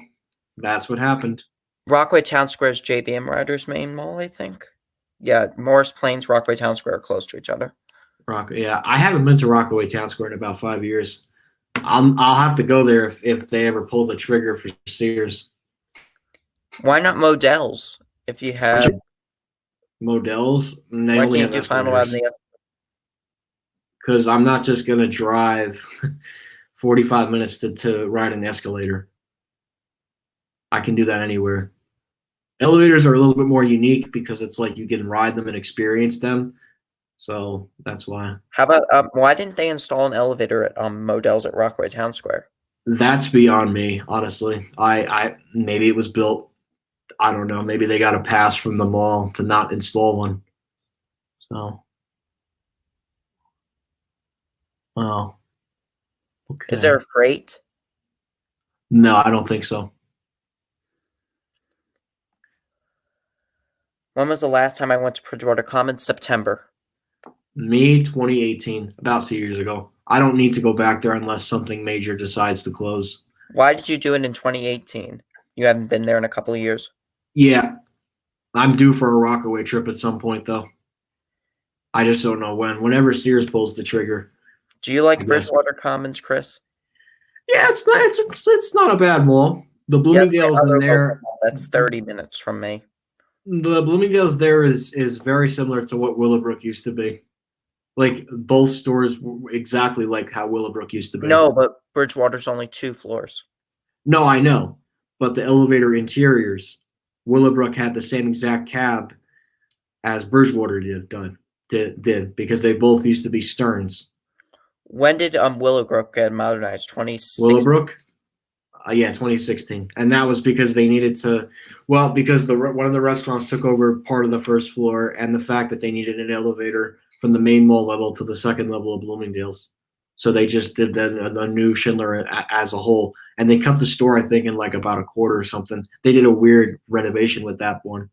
That's what happened. Rockaway Town Square is JBM Rider's main mall, I think. Yeah, Morris Plains, Rockaway Town Square are close to each other. Yeah, I haven't been to Rockaway Town Square in about 5 years. I'll have to go there if they ever pull the trigger for Sears. Why not Modell's? If you have, Modell's, and they why only can't have you do Final Avenue? because I'm not just gonna drive 45 minutes to ride an escalator. I can do that anywhere. Elevators are a little bit more unique because it's like you can ride them and experience them. So that's why. How about why didn't they install an elevator at Modell's at Rockaway Town Square? That's beyond me, honestly. I maybe it was built. I don't know. Maybe they got a pass from the mall to not install one. So, well, okay. Is there a freight? No, I don't think so. When was the last time I went to Bridgewater Commons? September. Me, 2018, about 2 years ago. I don't need to go back there unless something major decides to close. Why did you do it in 2018? You haven't been there in a couple of years. Yeah, I'm due for a Rockaway trip at some point, though. I just don't know when. Whenever Sears pulls the trigger. Do you like Bridgewater Commons, Chris? Yeah, it's not a bad mall. The Yeah, Bloomingdale's in other there. local mall. That's 30 minutes from me. The Bloomingdale's there is very similar to what Willowbrook used to be. Like both stores were exactly like how Willowbrook used to be. No, but Bridgewater's only 2 floors. No, I know. But the elevator interiors, Willowbrook had the same exact cab as Bridgewater did because they both used to be Stearns. When did Willowbrook get modernized? 2016. Willowbrook? Yeah, 2016. And that was because they needed to, well, because one of the restaurants took over part of the first floor and the fact that they needed an elevator from the main mall level to the second level of Bloomingdale's. So they just did a new Schindler as a whole. And they cut the store, I think, in like about a quarter or something. They did a weird renovation with that one.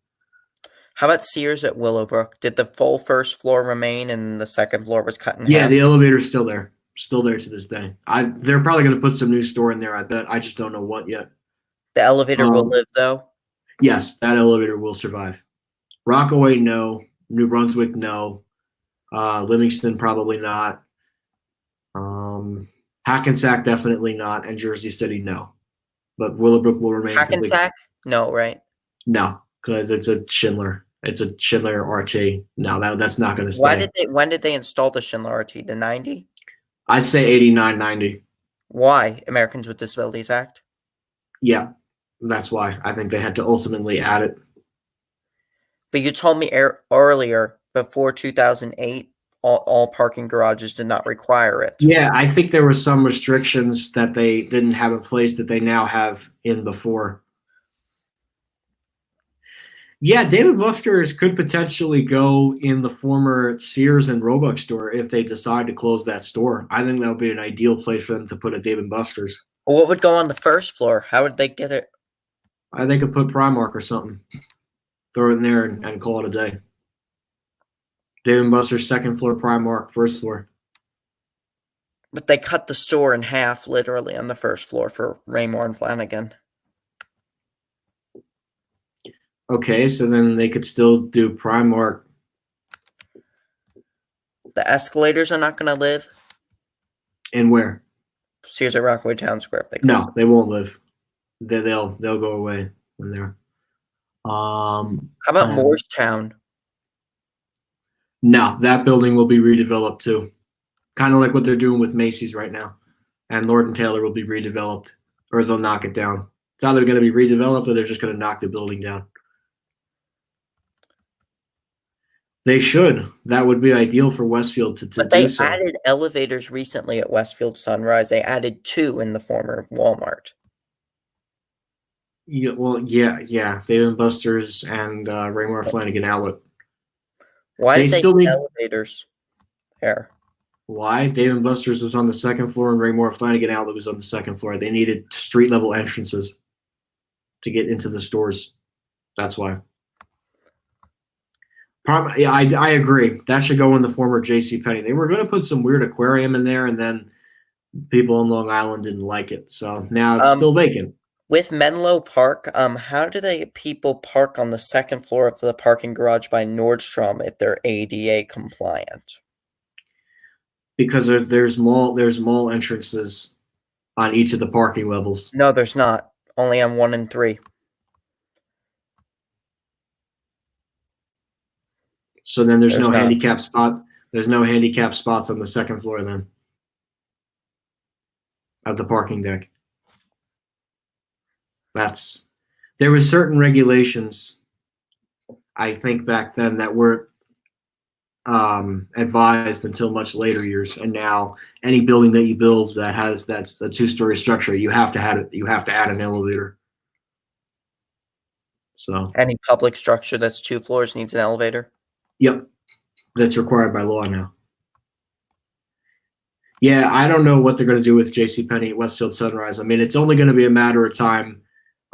How about Sears at Willowbrook? Did the full first floor remain and the second floor was cut in half? Yeah, the elevator's still there. Still there to this day. They're probably going to put some new store in there, I bet. I just don't know what yet. The elevator will live, though? Yes, that elevator will survive. Rockaway, no. New Brunswick, no. Livingston, probably not. Hackensack, definitely not. And Jersey City, no. But Willowbrook will remain. Hackensack? No, right? No, because it's a Schindler. It's a Schindler RT. No, that's not going to stay. When did they install the Schindler RT? The 90? I'd say 89, 90. Why? Americans with Disabilities Act? Yeah, that's why. I think they had to ultimately add it. But you told me earlier, before 2008, all parking garages did not require it. Yeah, I think there were some restrictions that they didn't have in place that they now have in before. Yeah, Dave & Buster's could potentially go in the former Sears and Roebuck store if they decide to close that store. I think that would be an ideal place for them to put a Dave & Buster's. Well, what would go on the first floor? How would they get it? They could put Primark or something. Throw it in there and call it a day. Dave & Buster's second floor, Primark first floor. But they cut the store in half, literally, on the first floor for Raymore and Flanagan. Okay, so then they could still do Primark. The escalators are not going to live? And where? Sears at Rockaway Town Square. No, they won't live. They'll go away from there. How about Moorestown? No, that building will be redeveloped too. Kind of like what they're doing with Macy's right now. And Lord & Taylor will be redeveloped, or they'll knock it down. It's either going to be redeveloped or they're just going to knock the building down. They should. That would be ideal for Westfield to But they do so. added elevators recently at Westfield Sunrise. They added 2 in the former Walmart. Yeah, well, yeah. Dave & Buster's and Raymore Flanagan Outlet. Why did they still need elevators there? Why? Dave & Buster's was on the second floor and Raymore Flanagan Outlet was on the second floor. They needed street-level entrances to get into the stores. That's why. Yeah, I agree. That should go in the former JCPenney. They were going to put some weird aquarium in there, and then people in Long Island didn't like it. So now it's still vacant. With Menlo Park, how do people park on the second floor of the parking garage by Nordstrom if they're ADA compliant? Because there's mall entrances on each of the parking levels. No, there's not. Only on 1 and 3. So then there's no handicap spot. There's no handicap spots on the second floor then of the parking deck. There were certain regulations, I think, back then that weren't advised until much later years, and now any building that you build that's a 2-story structure, you have to add an elevator. So any public structure that's 2 floors needs an elevator? Yep, that's required by law now. Yeah, I don't know what they're going to do with JCPenney at Westfield Sunrise. I mean, it's only going to be a matter of time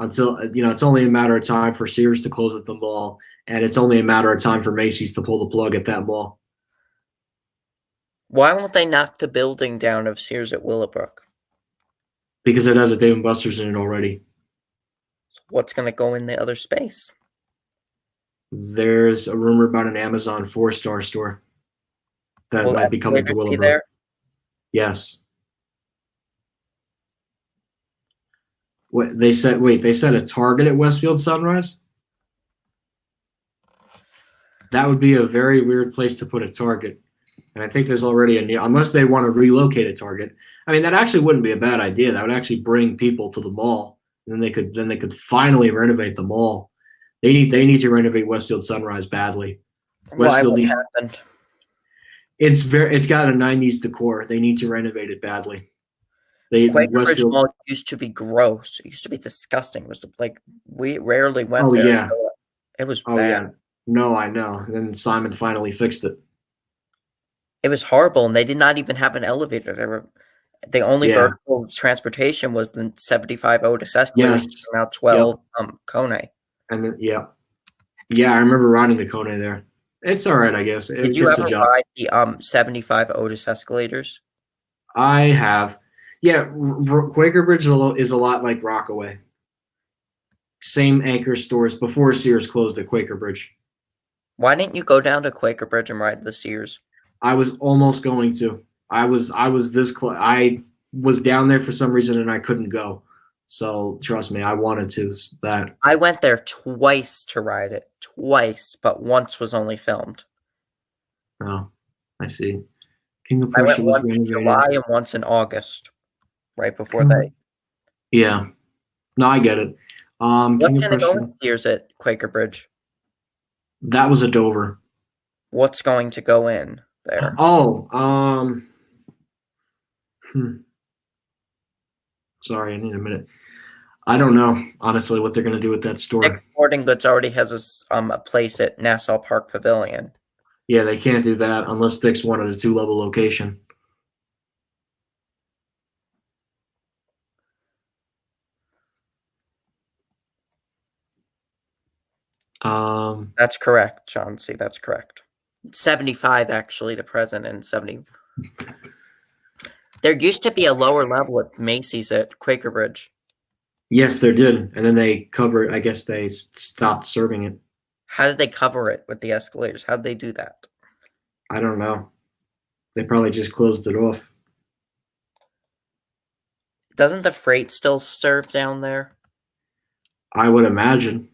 until, it's only a matter of time for Sears to close at the mall, and it's only a matter of time for Macy's to pull the plug at that mall. Why won't they knock the building down of Sears at Willowbrook? because it has a Dave and Buster's in it already. What's going to go in the other space? There's a rumor about an Amazon 4-star store that Will might be coming to escalators be Willowbrook. there? Yes. What they said? Wait, they said a Target at Westfield Sunrise. That would be a very weird place to put a Target, and I think there's already unless they want to relocate a Target. I mean, that actually wouldn't be a bad idea. That would actually bring people to the mall, and then they could finally renovate the mall. They need to renovate Westfield Sunrise badly. Why? Westfield What needs. happened? It's got a '90s decor. They need to renovate it badly. Quaker Ridge Westfield. Mall used to be gross. It used to be disgusting. It was like we rarely went Oh there. yeah. It was Oh bad. yeah. No, I know. And then Simon finally fixed it. It was horrible, and they did not even have an elevator. The only Yeah. vertical transportation was the 75 Otis escalators Yes. from Route 12 Kone. And then yeah, I remember riding the Kone there. It's all right, I guess. Did you ever ride the 75 Otis escalators? I have. Yeah, Quaker Bridge is a lot like Rockaway. Same anchor stores before Sears closed at Quaker Bridge. Why didn't you go down to Quaker Bridge and ride the Sears? I was almost going to. I was this close. I was down there for some reason and I couldn't go. So trust me, I wanted to. I went there twice to ride it. Twice, but once was only filmed. Oh, I see. King of I Prussia went was once in renovated. July and once in August, right before they. Yeah. No, I get it. What's King of going to go Prussia. in Sears at Quaker Bridge? That was a Dover. What's going to go in there? Oh, sorry, I need a minute. I don't know, honestly, what they're going to do with that store. Dick's Sporting Goods already has a place at Nassau Park Pavilion. Yeah, they can't do that unless Dick's wanted a 2-level location. That's correct, John C. That's correct. 75, actually, the present, and 70. There used to be a lower level at Macy's at Quaker Bridge. Yes, there did. And then they covered, I guess they stopped serving it. How did they cover it with the escalators? How did they do that? I don't know. They probably just closed it off. Doesn't the freight still serve down there? I would imagine.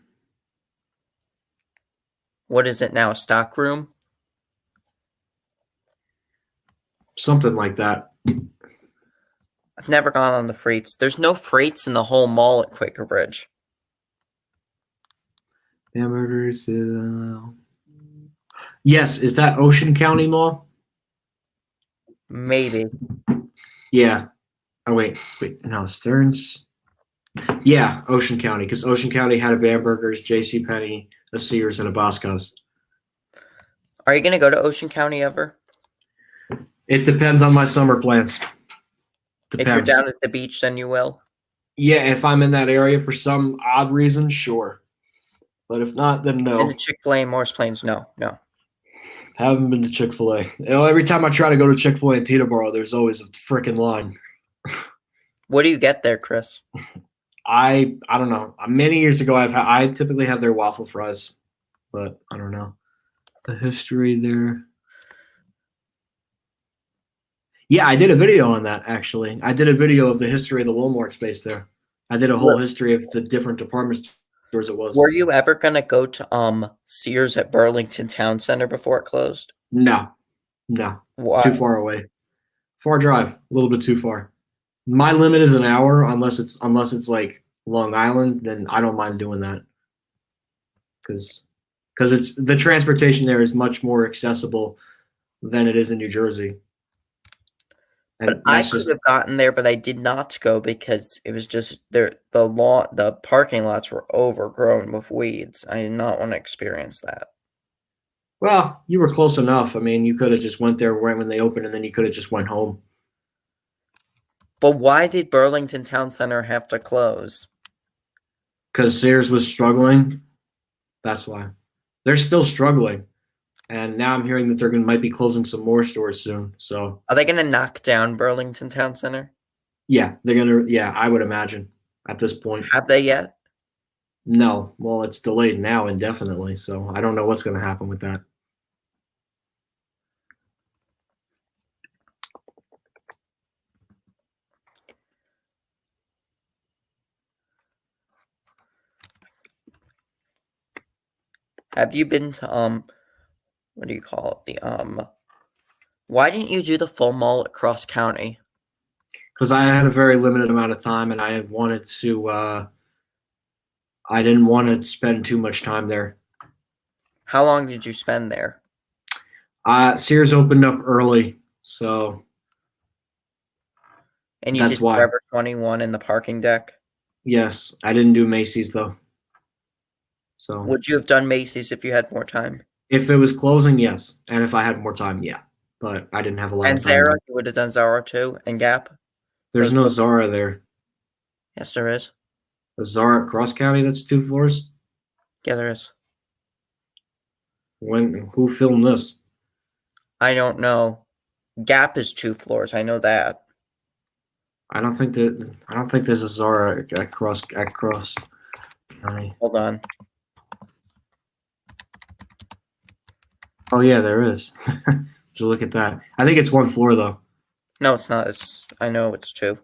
What is it now, a stock room? Something like that. I've never gone on the freights. There's no freights in the whole mall at Quaker Bridge. Hamburgers. Yes, is that Ocean County Mall? Maybe. Yeah. Oh, wait. No, Stearns. Yeah, Ocean County, because Ocean County had a Bamberger's, JCPenney, a Sears, and a Boscov's. Are you going to go to Ocean County ever? It depends on my summer plans. If you're down at the beach, then you will. Yeah, if I'm in that area for some odd reason, sure. But if not, then no. And the Chick-fil-A in Morris Plains, no. Haven't been to Chick-fil-A. Every time I try to go to Chick-fil-A in Teterboro, there's always a freaking line. What do you get there, Chris? I don't know. Many years ago, I typically have their waffle fries, but I don't know. The history there. Yeah, I did a video on that, actually. I did a video of the history of the Walmart space there. I did a whole history of the different department stores it was. Were you ever going to go to Sears at Burlington Town Center before it closed? No. Why? Too far away. Far drive, a little bit too far. My limit is an hour, unless it's like Long Island, then I don't mind doing that. Because it's the transportation there is much more accessible than it is in New Jersey. But I could have gotten there, but I did not go because it was just the parking lots were overgrown with weeds. I did not want to experience that. Well, you were close enough. I mean, you could have just went there right when they opened, and then you could have just went home. But why did Burlington Town Center have to close? Because Sears was struggling. That's why. They're still struggling. And now I'm hearing that might be closing some more stores soon. So are they going to knock down Burlington Town Center? Yeah, they're gonna. Yeah, I would imagine at this point. Have they yet? No, well, it's delayed now indefinitely, so I don't know what's gonna happen with that. Have you been to what do you call it? Why didn't you do the full mall at Cross County? Because I had a very limited amount of time, and I had wanted to. I didn't want to spend too much time there. How long did you spend there? Sears opened up early, so And you that's did why. Forever 21 in the parking deck? Yes, I didn't do Macy's though. So Would you have done Macy's if you had more time? if it was closing, yes, and if I had more time, yeah. But I didn't have a lot And of time Zara, there. you would have done Zara too, and Gap? There's Those no were- Zara there. Yes, there is. A Zara at Cross County that's 2 floors. Yeah, there is. Who filmed this? I don't know. Gap is 2 floors. I know that. I don't think there's a Zara at Cross County. Hold on. Oh yeah, there is. So look at that. I think it's 1 floor though. No, it's not. I know it's 2.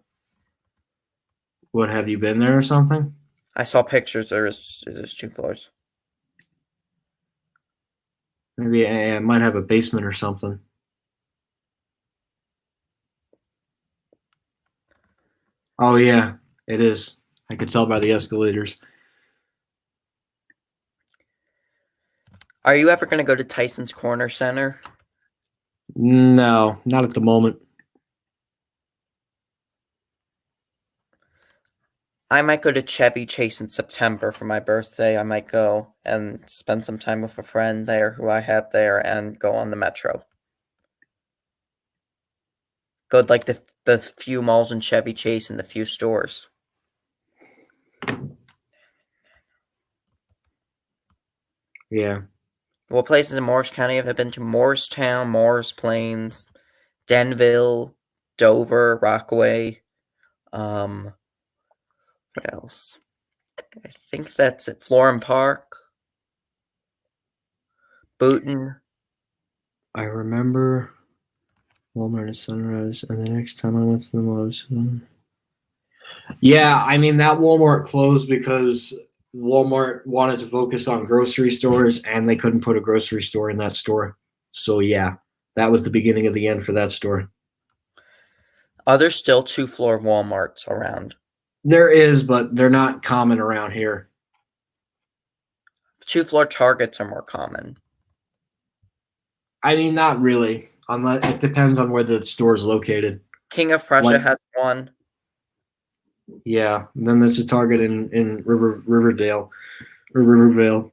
What, have you been there or something? I saw pictures. There's 2 floors. Maybe it might have a basement or something. Oh yeah, it is. I could tell by the escalators. Are you ever going to go to Tyson's Corner Center? No, not at the moment. I might go to Chevy Chase in September for my birthday. I might go and spend some time with a friend there who I have there and go on the metro. Go to, like the few malls in Chevy Chase and the few stores. Yeah. What places in Morris County have I been to? Morristown, Morris Plains, Denville, Dover, Rockaway. What else? I think that's it. Florham Park, Booton. I remember Walmart at Sunrise, and the next time I went to the mall. Yeah, I mean that Walmart closed because Walmart wanted to focus on grocery stores, and they couldn't put a grocery store in that store. So yeah, that was the beginning of the end for that store. Are there still 2-floor Walmarts around? There is, but they're not common around here. 2-floor Targets are more common. I mean, not really. Unless it depends on where the store is located. King of Prussia Like- has one. Yeah. And then there's a Target in Riverdale or Rivervale.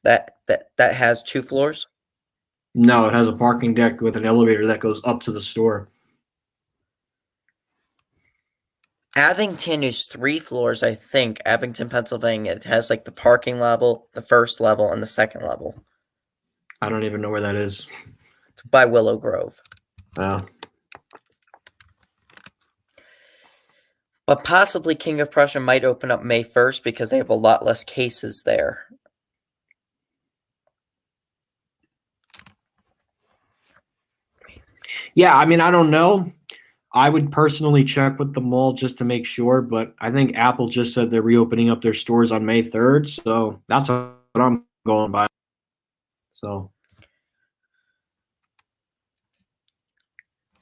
That has 2 floors. No, it has a parking deck with an elevator that goes up to the store. Abington is 3 floors, I think. Abington, Pennsylvania. It has like the parking level, the first level, and the second level. I don't even know where that is. It's by Willow Grove. But possibly King of Prussia might open up May 1st because they have a lot less cases there. Yeah, I mean, I don't know. I would personally check with the mall just to make sure, but I think Apple just said they're reopening up their stores on May 3rd, so that's what I'm going by. So,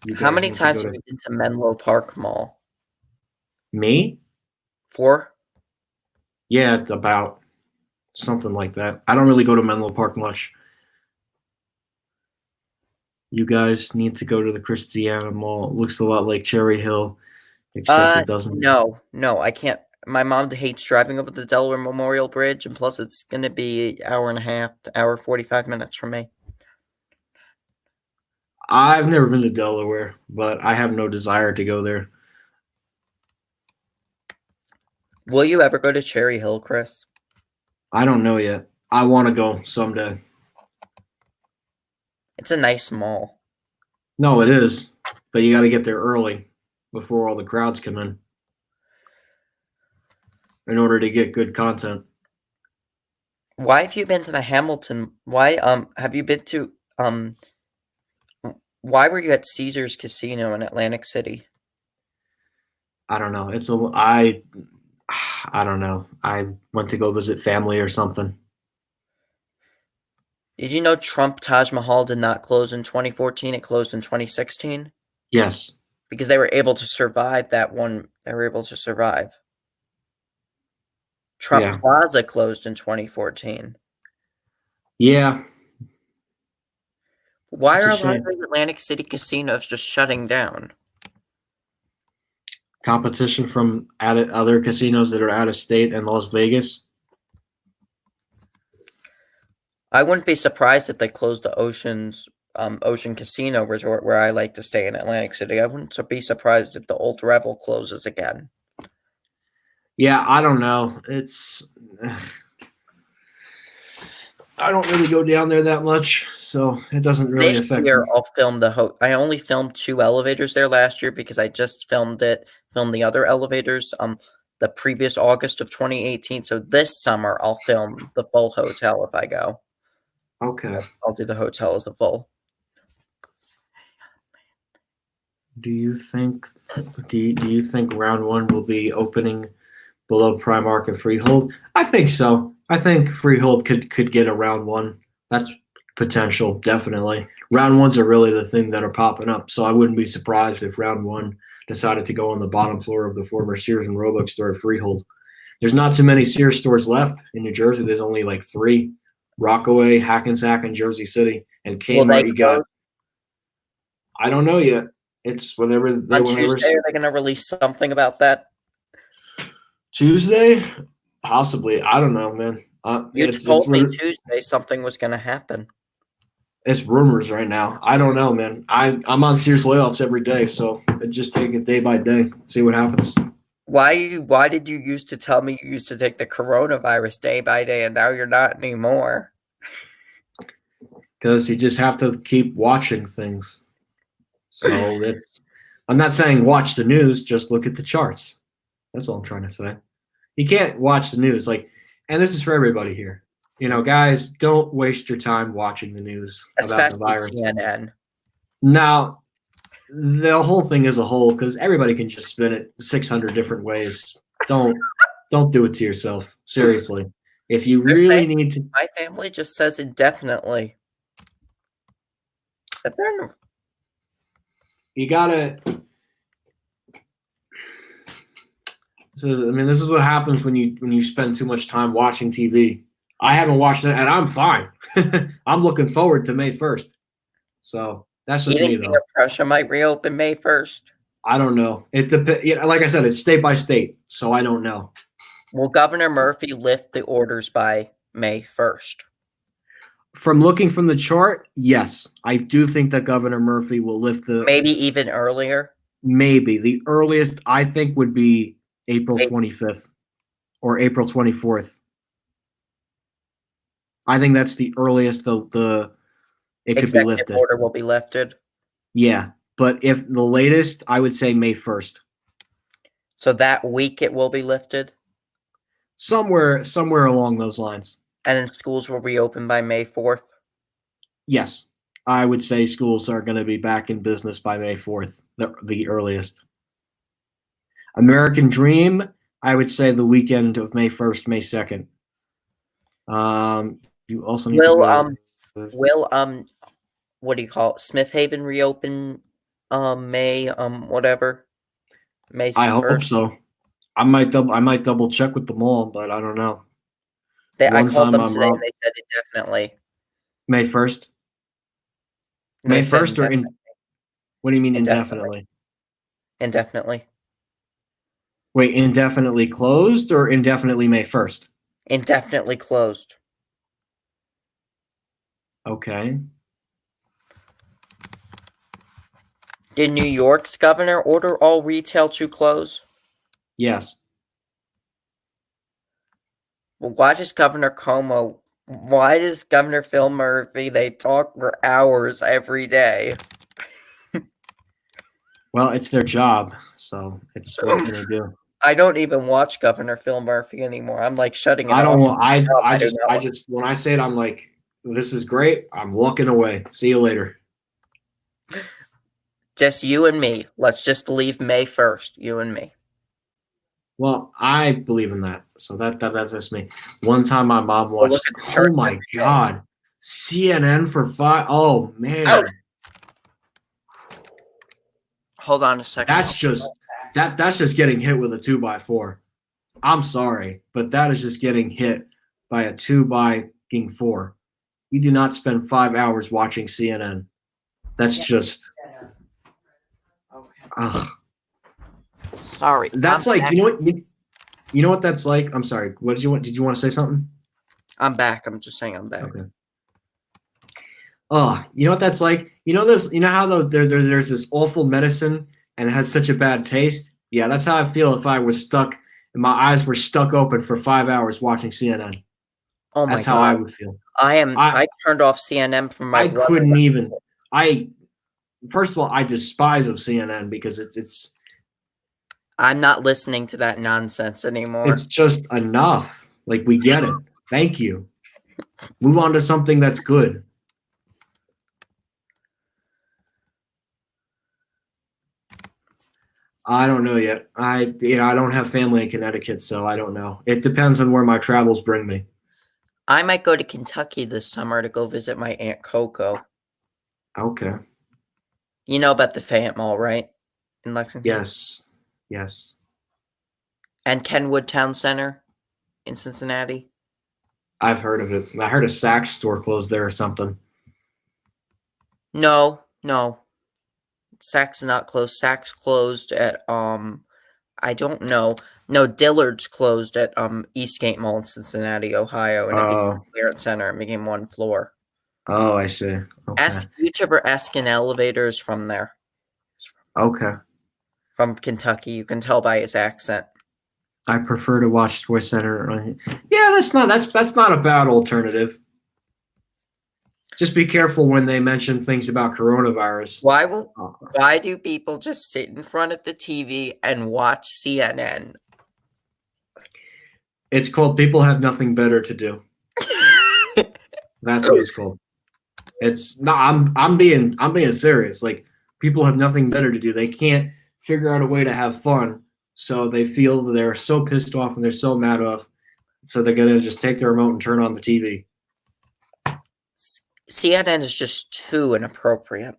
you How guys many need to times go have to- you been to Menlo Park Mall? Me? 4? Yeah, it's about something like that. I don't really go to Menlo Park much. You guys need to go to the Christiana Mall. It looks a lot like Cherry Hill, except it doesn't. No, I can't. My mom hates driving over the Delaware Memorial Bridge, and plus it's going to be an hour and a half to hour 45 minutes from me. I've never been to Delaware, but I have no desire to go there. Will you ever go to Cherry Hill, Chris? I don't know yet. I want to go someday. It's a nice mall. No, it is, but you got to get there early. before all the crowds come in order to get good content. Why have you been to the Hamilton? Why have you been to why were you at Caesars Casino in Atlantic City? I don't know. I don't know. I went to go visit family or something. Did you know Trump Taj Mahal did not close in 2014? It closed in 2016 Yes. because they were able to survive that one. They were able to survive. Trump Yeah. Plaza closed in 2014. Yeah. Why It's are a a lot of shame. the Atlantic City casinos just shutting down? Competition from other casinos that are out of state and Las Vegas. I wouldn't be surprised if they closed the Ocean Casino Resort where I like to stay in Atlantic City. I wouldn't be surprised if the Old Revel closes again. Yeah, I don't know. I don't really go down there that much, so it doesn't really This affect year, me. I'll film I only filmed 2 elevators there last year because I just filmed the other elevators, the previous August of 2018. So this summer, I'll film the full hotel if I go. Okay. I'll do the hotel as a full. Do you think round one will be opening below Primark and Freehold? I think so. I think Freehold could get a round one. That's potential, definitely. Round ones are really the thing that are popping up, so I wouldn't be surprised if round one decided to go on the bottom floor of the former Sears and Roebuck store at Freehold. There's not too many Sears stores left in New Jersey. There's only like 3: Rockaway, Hackensack, and Jersey City. And Will they Kmart, you got. close I don't know yet. It's whenever on Tuesday? Are they going to release something about that? Tuesday, possibly. I don't know, man. You told me Tuesday something was going to happen. It's rumors right now. I don't know, man. I'm on Sears layoffs every day, so I just take it day by day, see what happens. Why did you used to tell me you used to take the coronavirus day by day and now you're not anymore? Because you just have to keep watching things. So I'm not saying watch the news, just look at the charts. That's all I'm trying to say. You can't watch the news, and this is for everybody here. Guys, don't waste your time watching the news about the virus. Especially CNN. Now, the whole thing is a whole, because everybody can just spin it 600 different ways. Don't do it to yourself. Seriously. If you really need to. My family just says indefinitely. But then you gotta. So this is what happens when you spend too much time watching TV. I haven't watched it, and I'm fine. I'm looking forward to May 1st. So that's just me, though. King of Prussia might reopen May 1st. I don't know. It depends. Like I said, it's state by state, so I don't know. Will Governor Murphy lift the orders by May 1st? From looking from the chart, yes. I do think that Governor Murphy will lift the... Maybe even earlier? Maybe. The earliest, I think, would be April 25th or April 24th. I think that's the earliest it could be lifted. Executive order will be lifted? Yeah. But if the latest, I would say May 1st. So that week it will be lifted? Somewhere along those lines. And then schools will reopen by May 4th? Yes. I would say schools are going to be back in business by May 4th, the earliest. American Dream, I would say the weekend of May 1st, May 2nd. You also need will what do you call it? Smith Haven reopen May whatever? May 1st? I hope so. I might double check with the mall, but I don't know. I called them today and they said indefinitely. May 1st? May 1st or what do you mean indefinitely? Indefinitely. Wait, indefinitely closed or indefinitely May 1st? Indefinitely closed. Okay. Did New York's governor order all retail to close? Yes. Well, why does Governor Phil Murphy, they talk for hours every day? Well, it's their job, so it's what can they do? I don't even watch Governor Phil Murphy anymore. I'm like shutting it I don't off. want. I do I not. just when I say it, I'm like, this is great. I'm walking away. See you later. Just you and me. Let's just believe May 1st. You and me. Well, I believe in that. So that's just me. One time my mom We'll look watched, at the oh chart my every day. God, CNN for five. Oh Oh, man. hold on a second. That's just getting hit with a 2x4. I'm sorry, but that is just getting hit by a 2x4. You do not spend 5 hours watching CNN. That's just ugh. Sorry. That's like you know what that's like? I'm sorry. What did you want? Did you want to say something? I'm back. I'm just saying I'm back. Okay. Oh, you know what that's like? You know this. You know how there's this awful medicine and it has such a bad taste. Yeah, that's how I feel if I was stuck and my eyes were stuck open for 5 hours watching CNN. Oh my That's how I god. would feel. I turned off CNN from my I brother. couldn't even. I First of all, I despise of CNN because I'm not listening to that nonsense anymore. it's just enough. Like we get it. Thank you. Move on to something that's good. I don't know yet. I don't have family in Connecticut, so I don't know. It depends on where my travels bring me. I might go to Kentucky this summer to go visit my Aunt Coco. Okay. You know about the Fayette Mall, right? In Lexington? Yes. Yes. And Kenwood Town Center in Cincinnati? I've heard of it. I heard a Saks store closed there or something. No. Saks not closed. Saks closed at I don't know. No, Dillard's closed at Eastgate Mall in Cincinnati, Ohio, and it became Oh. a clearance center. It became one floor. Oh, I see. Okay. YouTuber Eskin Elevators from there. Okay. From Kentucky. You can tell by his accent. I prefer to watch Sports Center. Yeah, that's not a bad alternative. Just be careful when they mention things about coronavirus. Why do people just sit in front of the TV and watch CNN? It's called people have nothing better to do. That's what it's called. It's no, I'm being serious. Like people have nothing better to do. They can't figure out a way to have fun, so they feel they're so pissed off and they're so mad off, so they're gonna just take the remote and turn on the TV. CNN is just too inappropriate.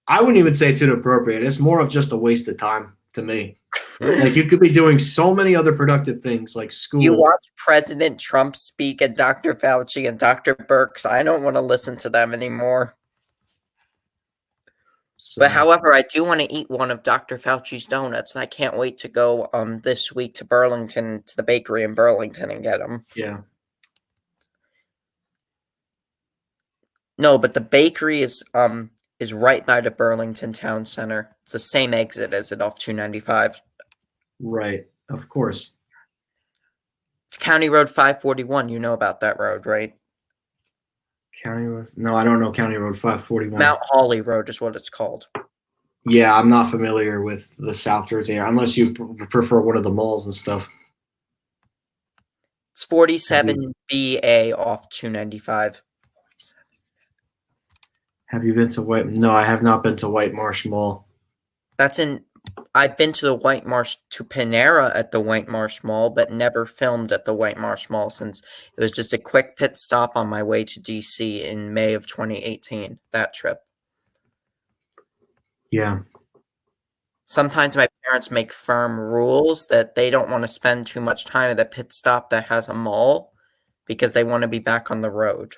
I wouldn't even say too inappropriate. It's more of just a waste of time to me. Like you could be doing so many other productive things like school. You watch President Trump speak and Dr. Fauci and Dr. Birx. I don't want to listen to them anymore. So, But however, I do want to eat one of Dr. Fauci's donuts, and I can't wait to go this week to Burlington, to the bakery in Burlington, and get them. yeah. No, but the bakery is right by the Burlington Town Center. It's the same exit as it off 295. Right. Of course. It's County Road 541. You know about that road, right? County Road. No, I don't know County Road 541. Mount Holly Road is what it's called. Yeah, I'm not familiar with the South Jersey area, unless you prefer one of the malls and stuff. It's 47BA off 295. Have you been to White? No, I have not been to White Marsh Mall. I've been to the White Marsh, to Panera at the White Marsh Mall, but never filmed at the White Marsh Mall since it was just a quick pit stop on my way to DC in May of 2018, that trip. Yeah. Sometimes my parents make firm rules that they don't want to spend too much time at a pit stop that has a mall because they want to be back on the road.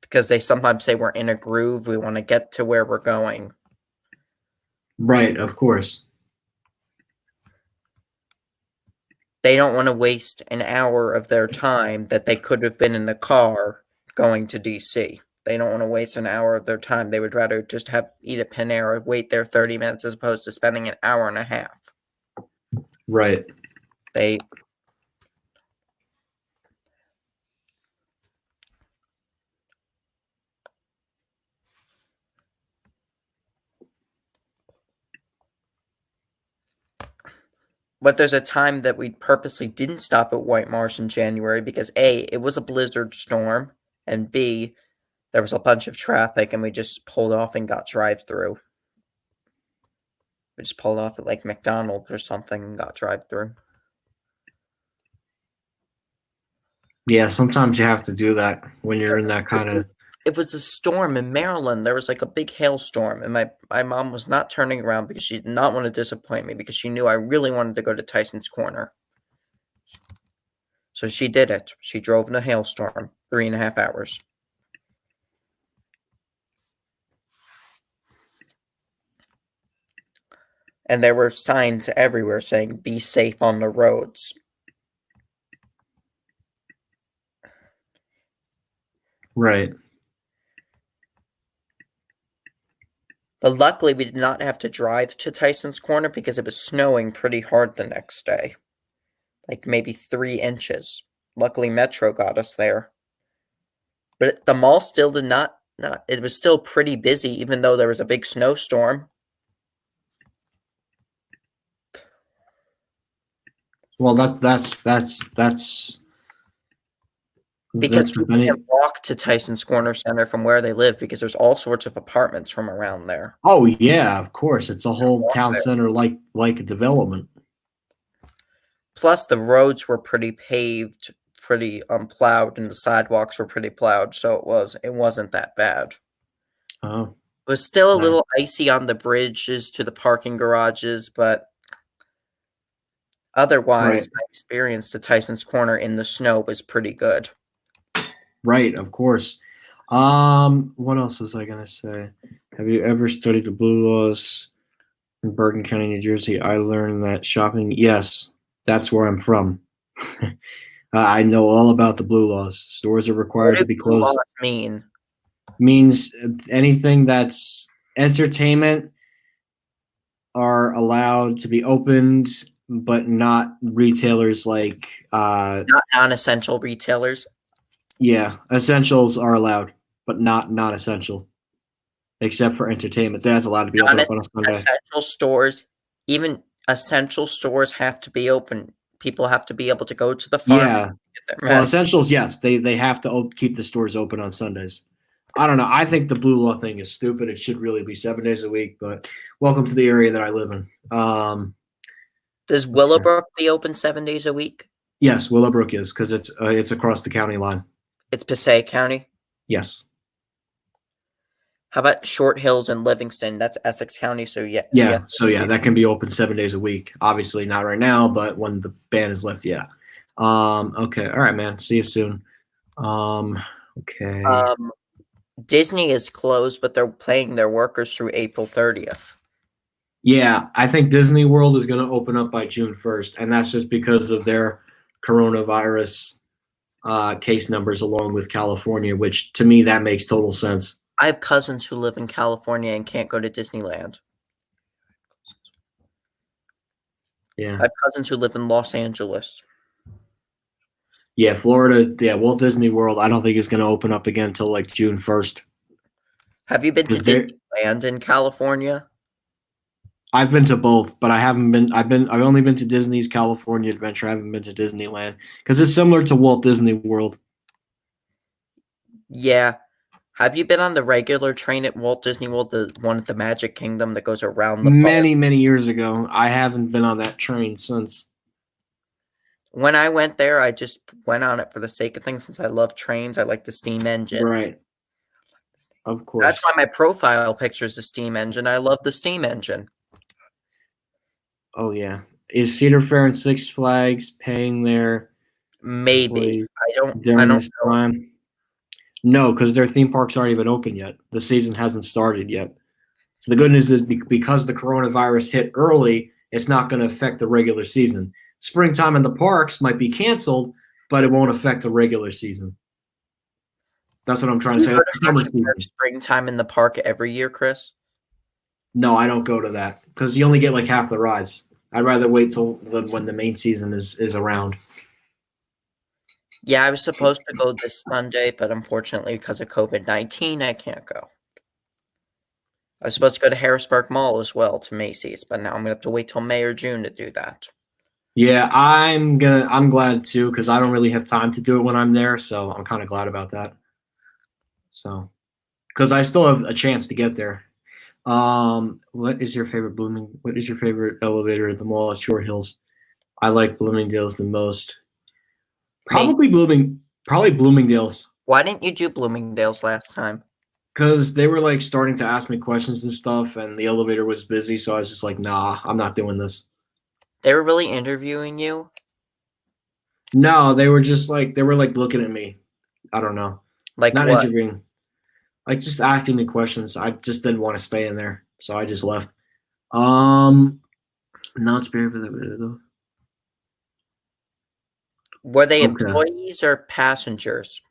Because they sometimes say we're in a groove, we want to get to where we're going. Right, of course. They don't want to waste an hour of their time that they could have been in the car going to DC. They don't want to waste an hour of their time. They would rather just have eat at Panera, wait there 30 minutes as opposed to spending an hour and a half. Right. But there's a time that we purposely didn't stop at White Marsh in January because A, it was a blizzard storm, and B, there was a bunch of traffic, and we just pulled off and got drive-through. We just pulled off at like McDonald's or something and got drive-through. Yeah, sometimes you have to do that when you're in that kind of. It was a storm in Maryland. There was like a big hailstorm, and my mom was not turning around because she did not want to disappoint me because she knew I really wanted to go to Tyson's Corner. So she did it. She drove in a hailstorm, 3.5 hours. And there were signs everywhere saying, "Be safe on the roads." Right. But luckily, we did not have to drive to Tyson's Corner because it was snowing pretty hard the next day. Like maybe 3 inches. Luckily, Metro got us there. But the mall still did not it was still pretty busy even though there was a big snowstorm. Well, that's Because with people any. can walk to Tyson's Corner Center from where they live because there's all sorts of apartments from around there. Oh yeah, of course. It's a whole walk town there. center like a development. Plus, the roads were pretty paved, pretty plowed, and the sidewalks were pretty plowed, so it wasn't that bad. Oh, It was still a nice. little icy on the bridges to the parking garages, but otherwise, Right. my experience to Tyson's Corner in the snow was pretty good. Right, of course. What else was I gonna say? Have you ever studied the blue laws in Bergen County, New Jersey? I learned that shopping. Yes, that's where I'm from. I know all about the blue laws. Stores are What required do to be blue closed. laws mean? Means anything that's entertainment are allowed to be opened, but not retailers like Not non-essential retailers. yeah, essentials are allowed, but not non-essential, except for entertainment. That's allowed to be open up on a Sunday. Essential stores, even essential stores have to be open. People have to be able to go to the farm. Yeah. Well, essentials, yes, they have to keep the stores open on Sundays. I don't know. I think the blue law thing is stupid. It should really be 7 days a week. But welcome to the area that I live in. Does Willowbrook be open 7 days a week? Yes, Willowbrook is because it's across the county line. It's Passaic County. Yes. How about Short Hills and Livingston? That's Essex County. So yeah. Yeah. So yeah, that can be open 7 days a week. Obviously not right now, but when the ban is lifted, yeah. Okay. All right, man. See you soon. Okay. Disney is closed, but they're paying their workers through April 30th. Yeah, I think Disney World is going to open up by June 1st, and that's just because of their coronavirus case numbers along with California, which to me, that makes total sense. I have cousins who live in California and can't go to Disneyland. Yeah. I have cousins who live in Los Angeles. Yeah, Florida, yeah, Walt Disney World, I don't think is going to open up again until like June 1st. Have you been to Disneyland in California? I've been to both, but I've only been to Disney's California Adventure. I haven't been to Disneyland because it's similar to Walt Disney World. Yeah. Have you been on the regular train at Walt Disney World, the one at the Magic Kingdom that goes around the park? Many years ago. I haven't been on that train since. When I went there, I just went on it for the sake of things since I love trains. I like the steam engine. Right. Of course. That's why my profile picture is the steam engine. I love the steam engine. Oh, yeah. Is Cedar Fair and Six Flags paying their Maybe. I don't know. Time? No, because their theme park's already been open yet. The season hasn't started yet. So the good news is because the coronavirus hit early, it's not going to affect the regular season. Springtime in the parks might be canceled, but it won't affect the regular season. That's what I'm trying to say. Summer season. Springtime in the park every year, Chris? No, I don't go to that because you only get like half the rides. I'd rather wait till when the main season is around. Yeah, I was supposed to go this Sunday, but unfortunately because of COVID-19, I can't go. I was supposed to go to Harrisburg Mall as well to Macy's, but now I'm going to have to wait till May or June to do that. Yeah, I'm glad too because I don't really have time to do it when I'm there, so I'm kind of glad about that. So, because I still have a chance to get there. What is your favorite Blooming? What is your favorite elevator at the mall at Short Hills? I like Bloomingdale's the most. Mace, Probably Bloomingdale's why didn't you do Bloomingdale's last time? because they were like starting to ask me questions and stuff, and the elevator was busy, so I was just like, nah, I'm not doing this. They were really interviewing you? No, they were like looking at me. I don't know, Like not what? interviewing, like just asking me questions. I just didn't want to stay in there, so I just left. Um, not spared for the though. Were they Okay. employees or passengers?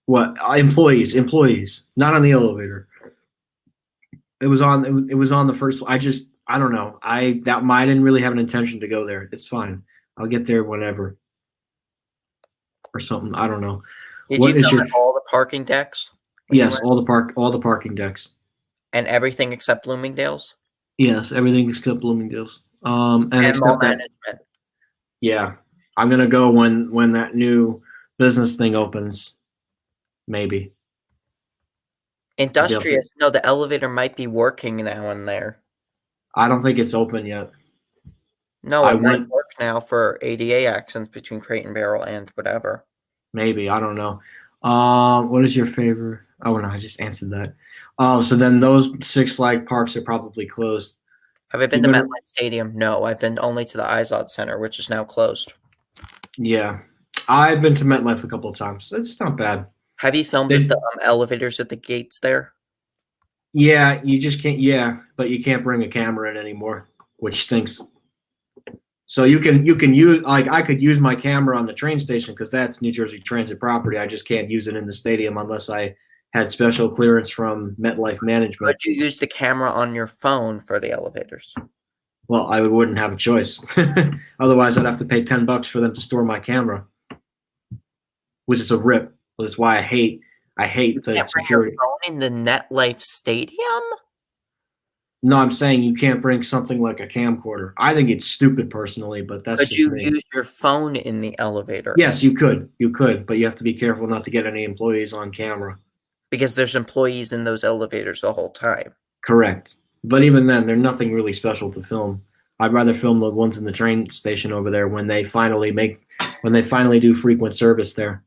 What employees, not on the elevator. It was on the first. I don't know. I didn't really have an intention to go there. It's fine. I'll get there whenever or something. I don't know. Did you What is film your at all the parking decks when you yes? went? All the parking decks. And everything except Bloomingdale's? Yes, everything except Bloomingdale's. And And mall except that, management. yeah, I'm gonna go when that new business thing opens. Maybe I'll be able to. Industrious, no, the elevator might be working now in there. I don't think it's open yet. No, I it might went work now for ADA accents between Crate and Barrel and whatever. maybe I don't know. What is your favorite? Oh no, I just answered that. Oh, so then those Six Flag parks are probably closed. Have I You been to better, MetLife Stadium? No, I've been only to the Izod Center, which is now closed. yeah. I've been to MetLife a couple of times. It's not bad. Have you filmed at They, the elevators at the gates there? yeah, you just can't. Yeah, but you can't bring a camera in anymore, which stinks. So you can use like I could use my camera on the train station because that's New Jersey Transit property. I just can't use it in the stadium unless I had special clearance from MetLife Management. But you use the camera on your phone for the elevators. Well, I wouldn't have a choice. Otherwise, I'd have to pay $10 for them to store my camera, which is a rip. That's why I hate You the can't bring your security. phone in the NetLife Stadium? No, I'm saying you can't bring something like a camcorder. I think it's stupid personally, but that's Could just you me. use your phone in the elevator? Yes, you could. You could, but you have to be careful not to get any employees on camera. Because there's employees in those elevators the whole time. Correct. But even then, they're nothing really special to film. I'd rather film the ones in the train station over there when they finally do frequent service there.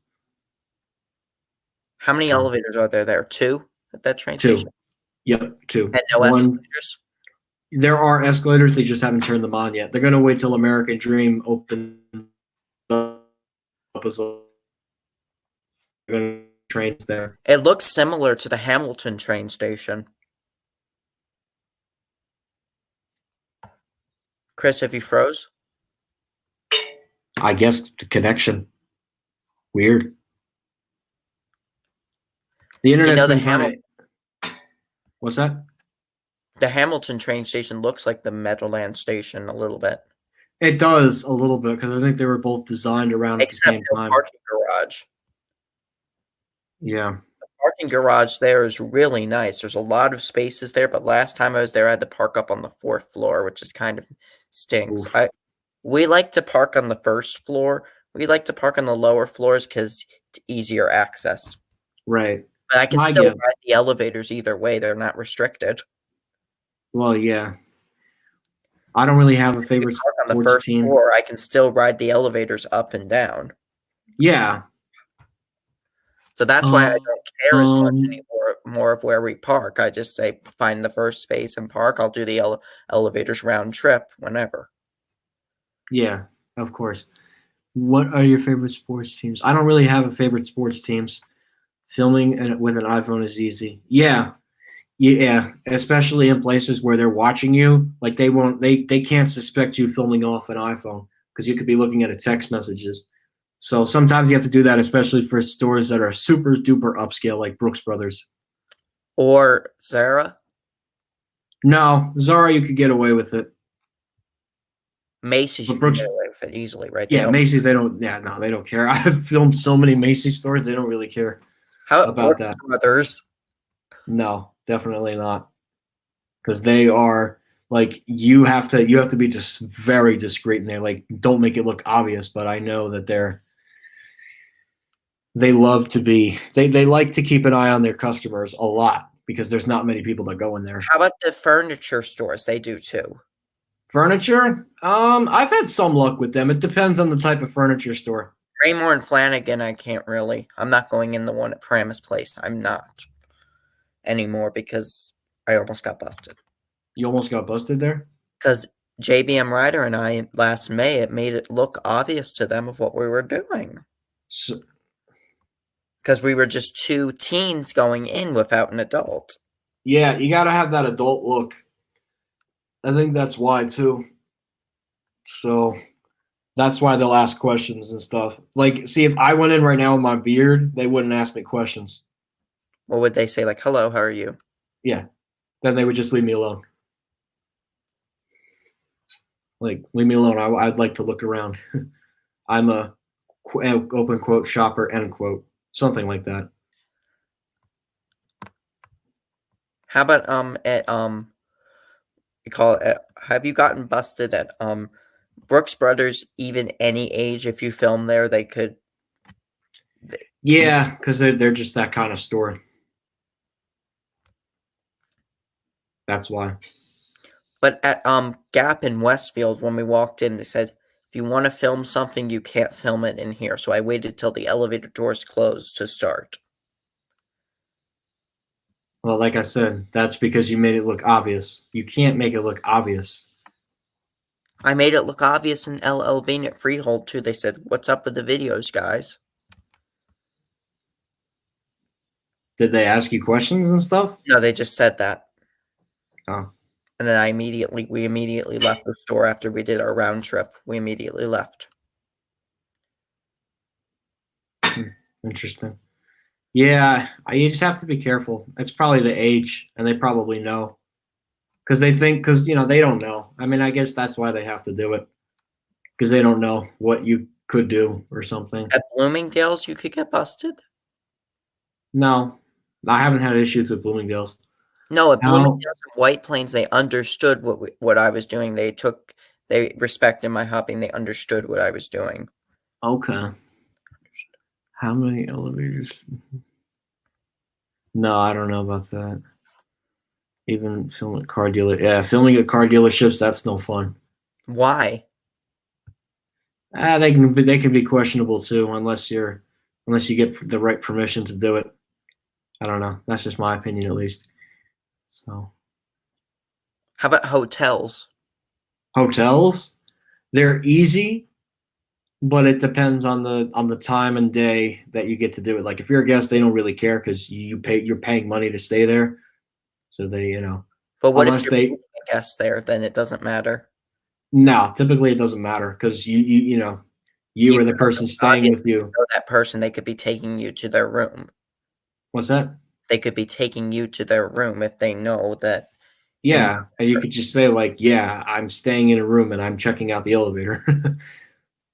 How many elevators are there? 2 at that train Two. station? Yep, two. And no escalators? There are escalators, they just haven't turned them on yet. They're gonna wait till American Dream opens up as trains there. It looks similar to the Hamilton train station. Chris, have you froze? I guess the connection. Weird. The internet's You know, been kind of. What's that? the Hamilton train station looks like the Meadowland station a little bit. It does a little bit because I think they were both designed around at the Except same no time. parking garage. Yeah. The parking garage there is really nice. There's a lot of spaces there, but last time I was there, I had to park up on the 4th floor, which is kind of stinks. Oof. We like to park on the 1st floor. We like to park on the lower floors because it's easier access. Right. But I can I still get it. ride the elevators either way. They're not restricted. Well, yeah. I don't really have a favorite Park on the sports first team. floor. I can still ride the elevators up and down. Yeah. So that's why I don't care as much Um, anymore. More of where we park. I just say find the first space and park. I'll do the elevators round trip whenever. Yeah, of course. What are your favorite sports teams? I don't really have a favorite sports teams. Filming with an iPhone is easy. Yeah. Yeah, especially in places where they're watching you, like they can't suspect you filming off an iPhone because you could be looking at a text messages. So sometimes you have to do that, especially for stores that are super duper upscale, like Brooks Brothers. Or Zara. No, Zara, you could get away with it. Macy's, But you can Brooks, get away with it easily, right? yeah, Macy's, they don't. Yeah, no, they don't care. I've filmed so many Macy's stores, they don't really care How about that. Brothers? No, definitely not, because they are Like you have to be just very discreet in there. Like don't make it look obvious, but I know that they love to be they like to keep an eye on their customers a lot because there's not many people that go in there. How about the furniture stores? They do too. Furniture? I've had some luck with them. It depends on the type of furniture store. Raymore and Flanagan, I can't really. I'm not going in the one at Paramus Place. I'm not anymore because I almost got busted. You almost got busted there? Because JBM Ryder and I last May, it made it look obvious to them of what we were doing. So, Because we were just two teens going in without an adult. yeah, you got to have that adult look. I think that's why too. So that's why they'll ask questions and stuff. Like, see, if I went in right now with my beard, they wouldn't ask me questions. What would they say? Like, hello, how are you? Yeah. Then they would just leave me alone. Like, leave me alone. I'd like to look around. I'm a open quote shopper, end quote. Something like that. How about at we call it have you gotten busted at Brooks Brothers? Even any age, if you film there, they could. Yeah, because they're just that kind of store. That's why. But at Gap in Westfield, when we walked in, they said if you want to film something, you can't film it in here. So I waited till the elevator doors closed to start. Well, like I said, that's because you made it look obvious. You can't make it look obvious. I made it look obvious in LL Bean at Freehold too. They said, "What's up with the videos, guys?" Did they ask you questions and stuff? No, they just said that. Oh. And then we immediately left the store after we did our round trip. We immediately left. Interesting. Yeah, you just have to be careful. It's probably the age, and they probably know. Because they don't know. I mean, I guess that's why they have to do it. Because they don't know what you could do or something. At Bloomingdale's, you could get busted? No, I haven't had issues with Bloomingdale's. No, at Bloomingdale's and White Plains, they understood what I was doing. They respected my hobby, and they understood what I was doing. Okay. How many elevators? No, I don't know about that. Even filming at car dealerships, that's no fun. Why? They can be questionable too, unless you get the right permission to do it. I don't know. That's just my opinion, at least. So, how about hotels? Hotels, they're easy, but it depends on the time and day that you get to do it. Like if you're a guest, they don't really care because you're paying money to stay there, so they But what if you're a guest there? Then it doesn't matter. No, typically it doesn't matter because you are the person staying with you. That person, they could be taking you to their room. What's that? They could be taking you to their room if they know that. Yeah, and you could just say like, "Yeah, I'm staying in a room and I'm checking out the elevator."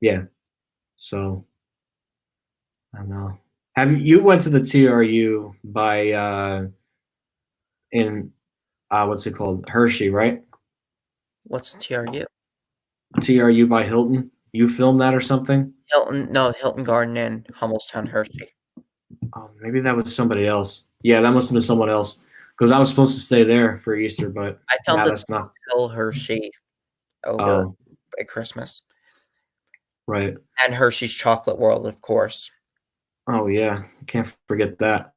Yeah. So I don't know. You went to the TRU by in what's it called? Hershey, right? What's the TRU? TRU by Hilton. You filmed that or something? Hilton Garden Inn, Hummelstown, Hershey. Oh, maybe that was somebody else. Yeah, that must have been someone else because I was supposed to stay there for Easter, but I filmed that's not Hershey over at Christmas. Right. And Hershey's Chocolate World, of course. Oh yeah, can't forget that.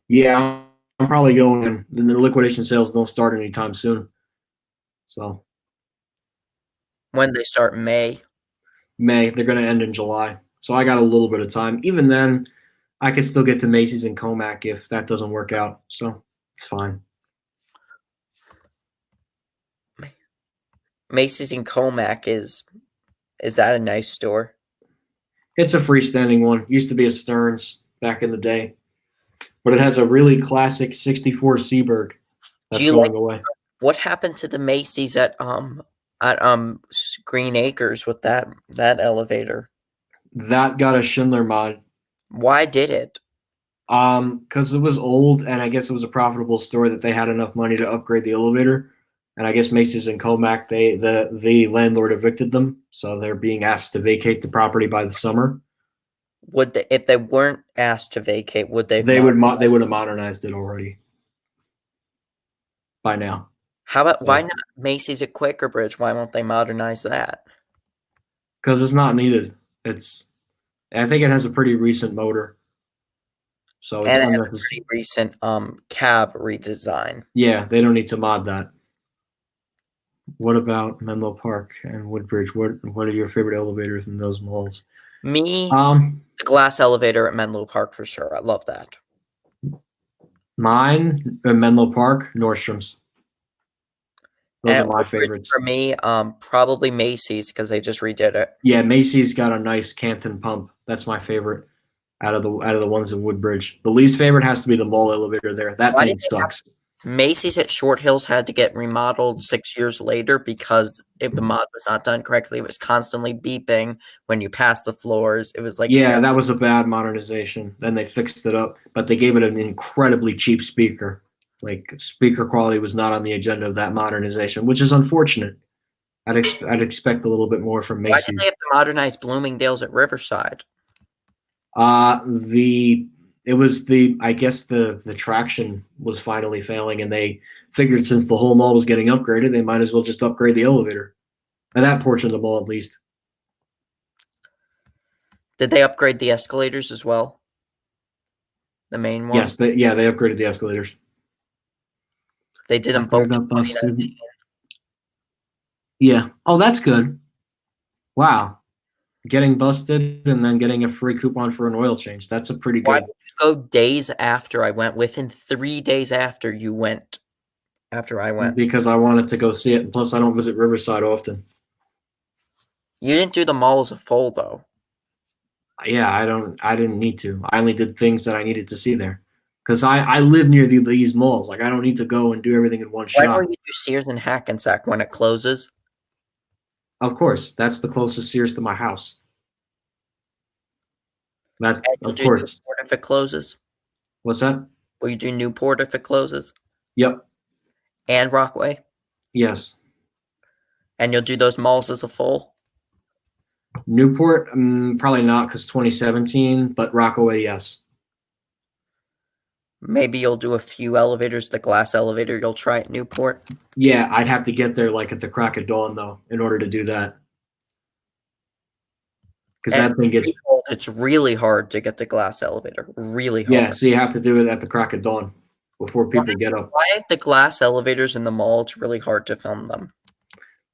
Yeah, I'm probably going. The liquidation sales don't start anytime soon. So when they start May, they're going to end in July. So I got a little bit of time. Even then, I could still get to Macy's and Comac if that doesn't work out. So it's fine. Macy's and Comac is that a nice store? It's a freestanding one. Used to be a Stearns back in the day, but it has a really classic '64 Seaberg that's going away. What happened to the Macy's at Green Acres with that elevator? That got a Schindler mod. Why did it? Because it was old, and I guess it was a profitable store that they had enough money to upgrade the elevator. And I guess Macy's and Comac, the landlord evicted them, so they're being asked to vacate the property by the summer. Would they, if they weren't asked to vacate, would they? They would have modernized it already by now. How about So, why not Macy's at Quaker Bridge? Why won't they modernize that? because it's not needed. I think it has a pretty recent motor, so it's And it has a unnecessary. pretty recent cab redesign. Yeah, they don't need to mod that. What about Menlo Park and Woodbridge? What are your favorite elevators in those malls? Me, Um, the glass elevator at Menlo Park for sure. I love that. Mine, Menlo Park, Nordstrom's. Those And are my Woodbridge favorites. for me, probably Macy's because they just redid it. Yeah, Macy's got a nice Canton pump. That's my favorite out of the ones in Woodbridge. The least favorite has to be the mall elevator there. That Why thing did they have sucks. Macy's at Short Hills had to get remodeled 6 years later because if the mod was not done correctly, it was constantly beeping when you passed the floors. It was like Yeah, that was a bad modernization. Then they fixed it up, but they gave it an incredibly cheap speaker. Like speaker quality was not on the agenda of that modernization, which is unfortunate. I'd expect a little bit more from why did Macy's. they have to modernize Bloomingdale's at Riverside? It was I guess the traction was finally failing, and they figured since the whole mall was getting upgraded, they might as well just upgrade the elevator. And that portion of the mall, at least. Did they upgrade the escalators as well? The main one? Yes, they upgraded the escalators. They did them After I both in got busted. 2019. Yeah. Oh, that's good. Wow. Getting busted and then getting a free coupon for an oil change. That's a pretty Why good. did you go days after I went? Within 3 days after you went. After I went. Because I wanted to go see it. And plus, I don't visit Riverside often. You didn't do the mall as a full, though. Yeah, I didn't need to. I only did things that I needed to see there. Because I live near these malls. Like, I don't need to go and do everything in one Why shot. don't you do Sears and Hackensack when it closes? Of course. That's the closest Sears to my house. That, And you'll of do course. Newport if it closes? What's that? Will you do Newport if it closes? Yep. And Rockaway? Yes. And you'll do those malls as a full? Newport, probably not because 2017, but Rockaway, yes. Maybe you'll do a few elevators. The glass elevator you'll try at Newport. Yeah, I'd have to get there like at the crack of dawn though, in order to do that. Because that thing gets It's really hard to get the glass elevator. Really hard. yeah. So you have to do it at the crack of dawn before people get up. Why are the glass elevators in the mall? It's really hard to film them.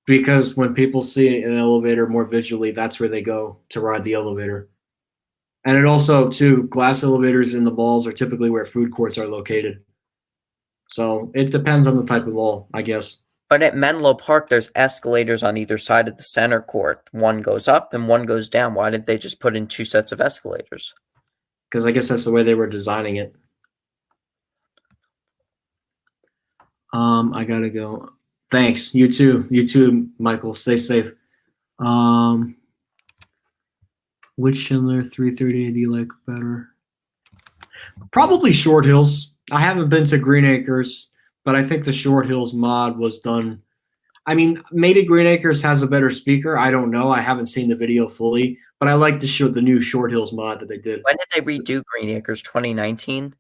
Because when people see an elevator more visually, that's where they go to ride the elevator. And it also, too, glass elevators in the malls are typically where food courts are located. So it depends on the type of mall, I guess. But at Menlo Park, there's escalators on either side of the center court. One goes up and one goes down. Why didn't they just put in 2 sets of escalators? Because I guess that's the way they were designing it. I gotta go. Thanks. You too, Michael. Stay safe. Which Schindler 330 do you like better? Probably Short Hills. I haven't been to Green Acres, but I think the Short Hills mod was done. I mean, maybe Green Acres has a better speaker. I don't know. I haven't seen the video fully, but I like the new Short Hills mod that they did. When did they redo Green Acres? 2019?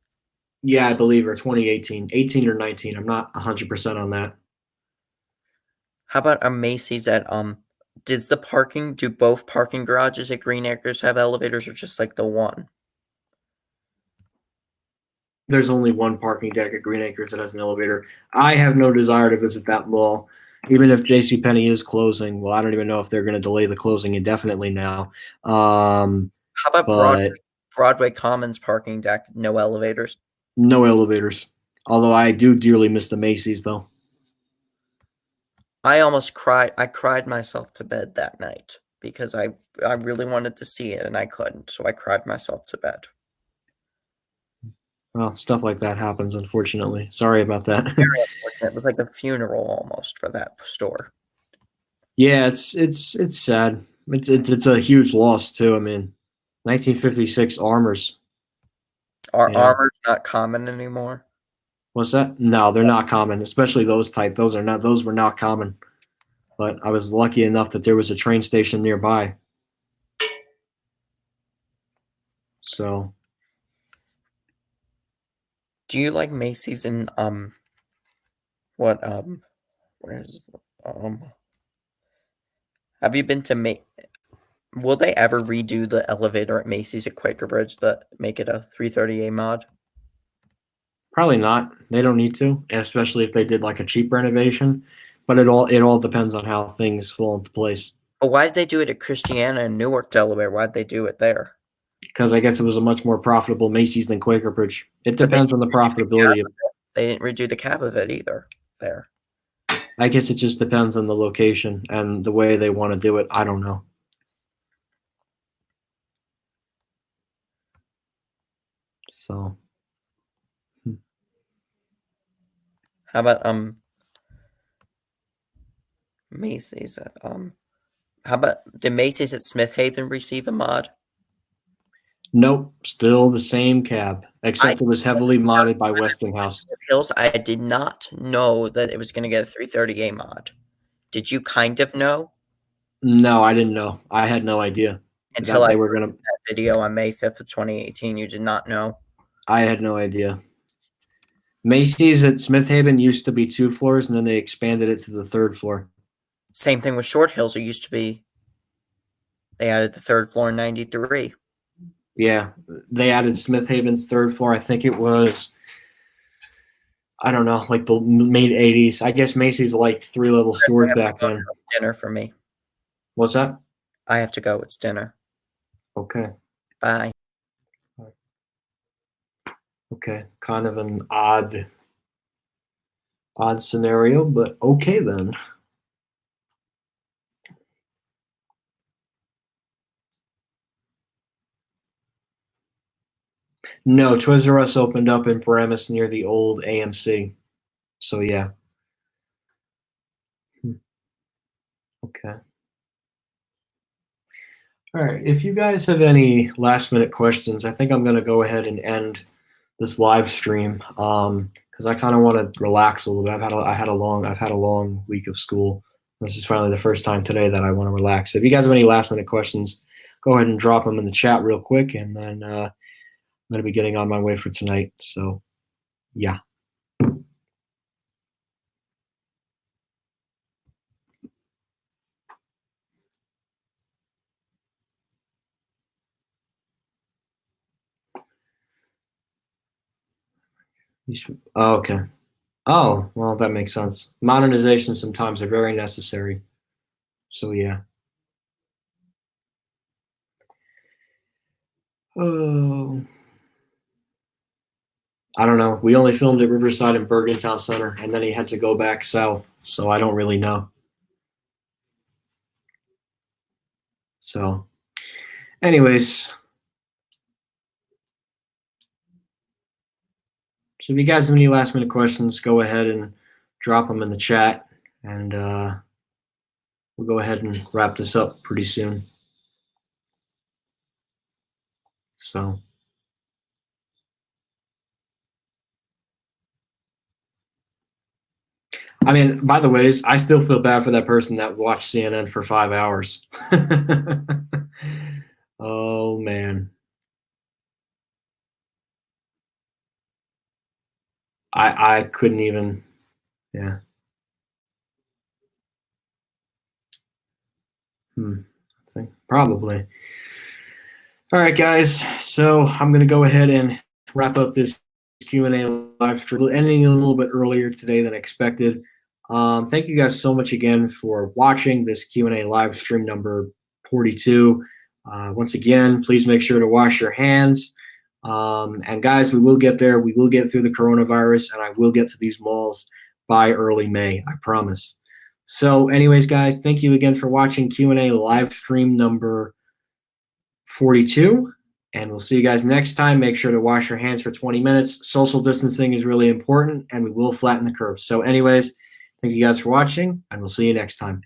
Yeah, I believe, or 2018. 18 or 19. I'm not 100% on that. How about a Macy's at do both parking garages at Green Acres have elevators or just like the one? There's only one parking deck at Green Acres that has an elevator. I have no desire to visit that mall, even if JCPenney is closing. Well, I don't even know if they're going to delay the closing indefinitely now. How about But Broadway Commons parking deck? No elevators? no elevators. Although I do dearly miss the Macy's, though. I almost cried. I cried myself to bed that night because I really wanted to see it and I couldn't. So I cried myself to bed. Well, stuff like that happens, unfortunately. Sorry about that. Very unfortunate. It was like a funeral almost for that store. Yeah, it's sad. It's a huge loss too. I mean, 1956 Armors. Are You know, armors not common anymore? what's that? No, they're not common, especially those type. Those were not common. But I was lucky enough that there was a train station nearby. So Do you like Macy's and what where's have you been to will they ever redo the elevator at Macy's at Quaker Bridge that make it a 330A mod? probably not. They don't need to, and especially if they did like a cheap renovation. But it all depends on how things fall into place. But why did they do it at Christiana in Newark, Delaware? Why'd they do it there? Because I guess it was a much more profitable Macy's than Quaker Bridge. It But depends on the profitability. they didn't redo the cab of it either there. I guess it just depends on the location and the way they want to do it. I don't know. So How about Macy's at how about did Macy's at Smith Haven receive a mod? nope, still the same cab, except it was heavily modded by Westinghouse. Hills, I did not know that it was going to get a 330A mod. Did you kind of know? No, I didn't know. I had no idea Until that I they were posted gonna. that video on May 5th of 2018. You did not know. I had no idea. Macy's at Smith Haven used to be 2 floors, and then they expanded it to the 3rd floor. Same thing with Short Hills. It used to be. They added the 3rd floor in '93. Yeah, they added Smith Haven's 3rd floor. I think it was, I don't know, like the mid 80s. I guess Macy's like 3-level stores back then. Dinner for me. What's that? I have to go. It's dinner. Okay. Bye. Okay. Kind of an odd scenario, but okay then. No, Toys R Us opened up in Paramus near the old AMC. So yeah. Okay. All right. If you guys have any last minute questions, I think I'm going to go ahead and end this live stream because I kind of want to relax a little bit. I've had a long week of school. This is finally the first time today that I want to relax. So if you guys have any last minute questions, go ahead and drop them in the chat real quick, and then I'm going to be getting on my way for tonight. So yeah. Oh, okay. Oh, well, that makes sense. Modernizations sometimes are very necessary. So yeah. Oh, I don't know. We only filmed at Riverside and Bergen Town Center, and then he had to go back south. So I don't really know. So, anyways, so if you guys have any last minute questions, go ahead and drop them in the chat, and we'll go ahead and wrap this up pretty soon. So, I mean, by the ways, I still feel bad for that person that watched CNN for 5 hours. Oh man. I couldn't even, yeah. I think probably. All right, guys. So I'm gonna go ahead and wrap up this Q&A live stream, ending a little bit earlier today than expected. Thank you guys so much again for watching this Q&A live stream number 42. Once again, please make sure to wash your hands. And guys, we will get there. We will get through the coronavirus, and I will get to these malls by early May. I promise. So anyways, guys, thank you again for watching Q&A live stream number 42. And we'll see you guys next time. Make sure to wash your hands for 20 minutes. Social distancing is really important, and we will flatten the curve. So anyways, thank you guys for watching, and we'll see you next time.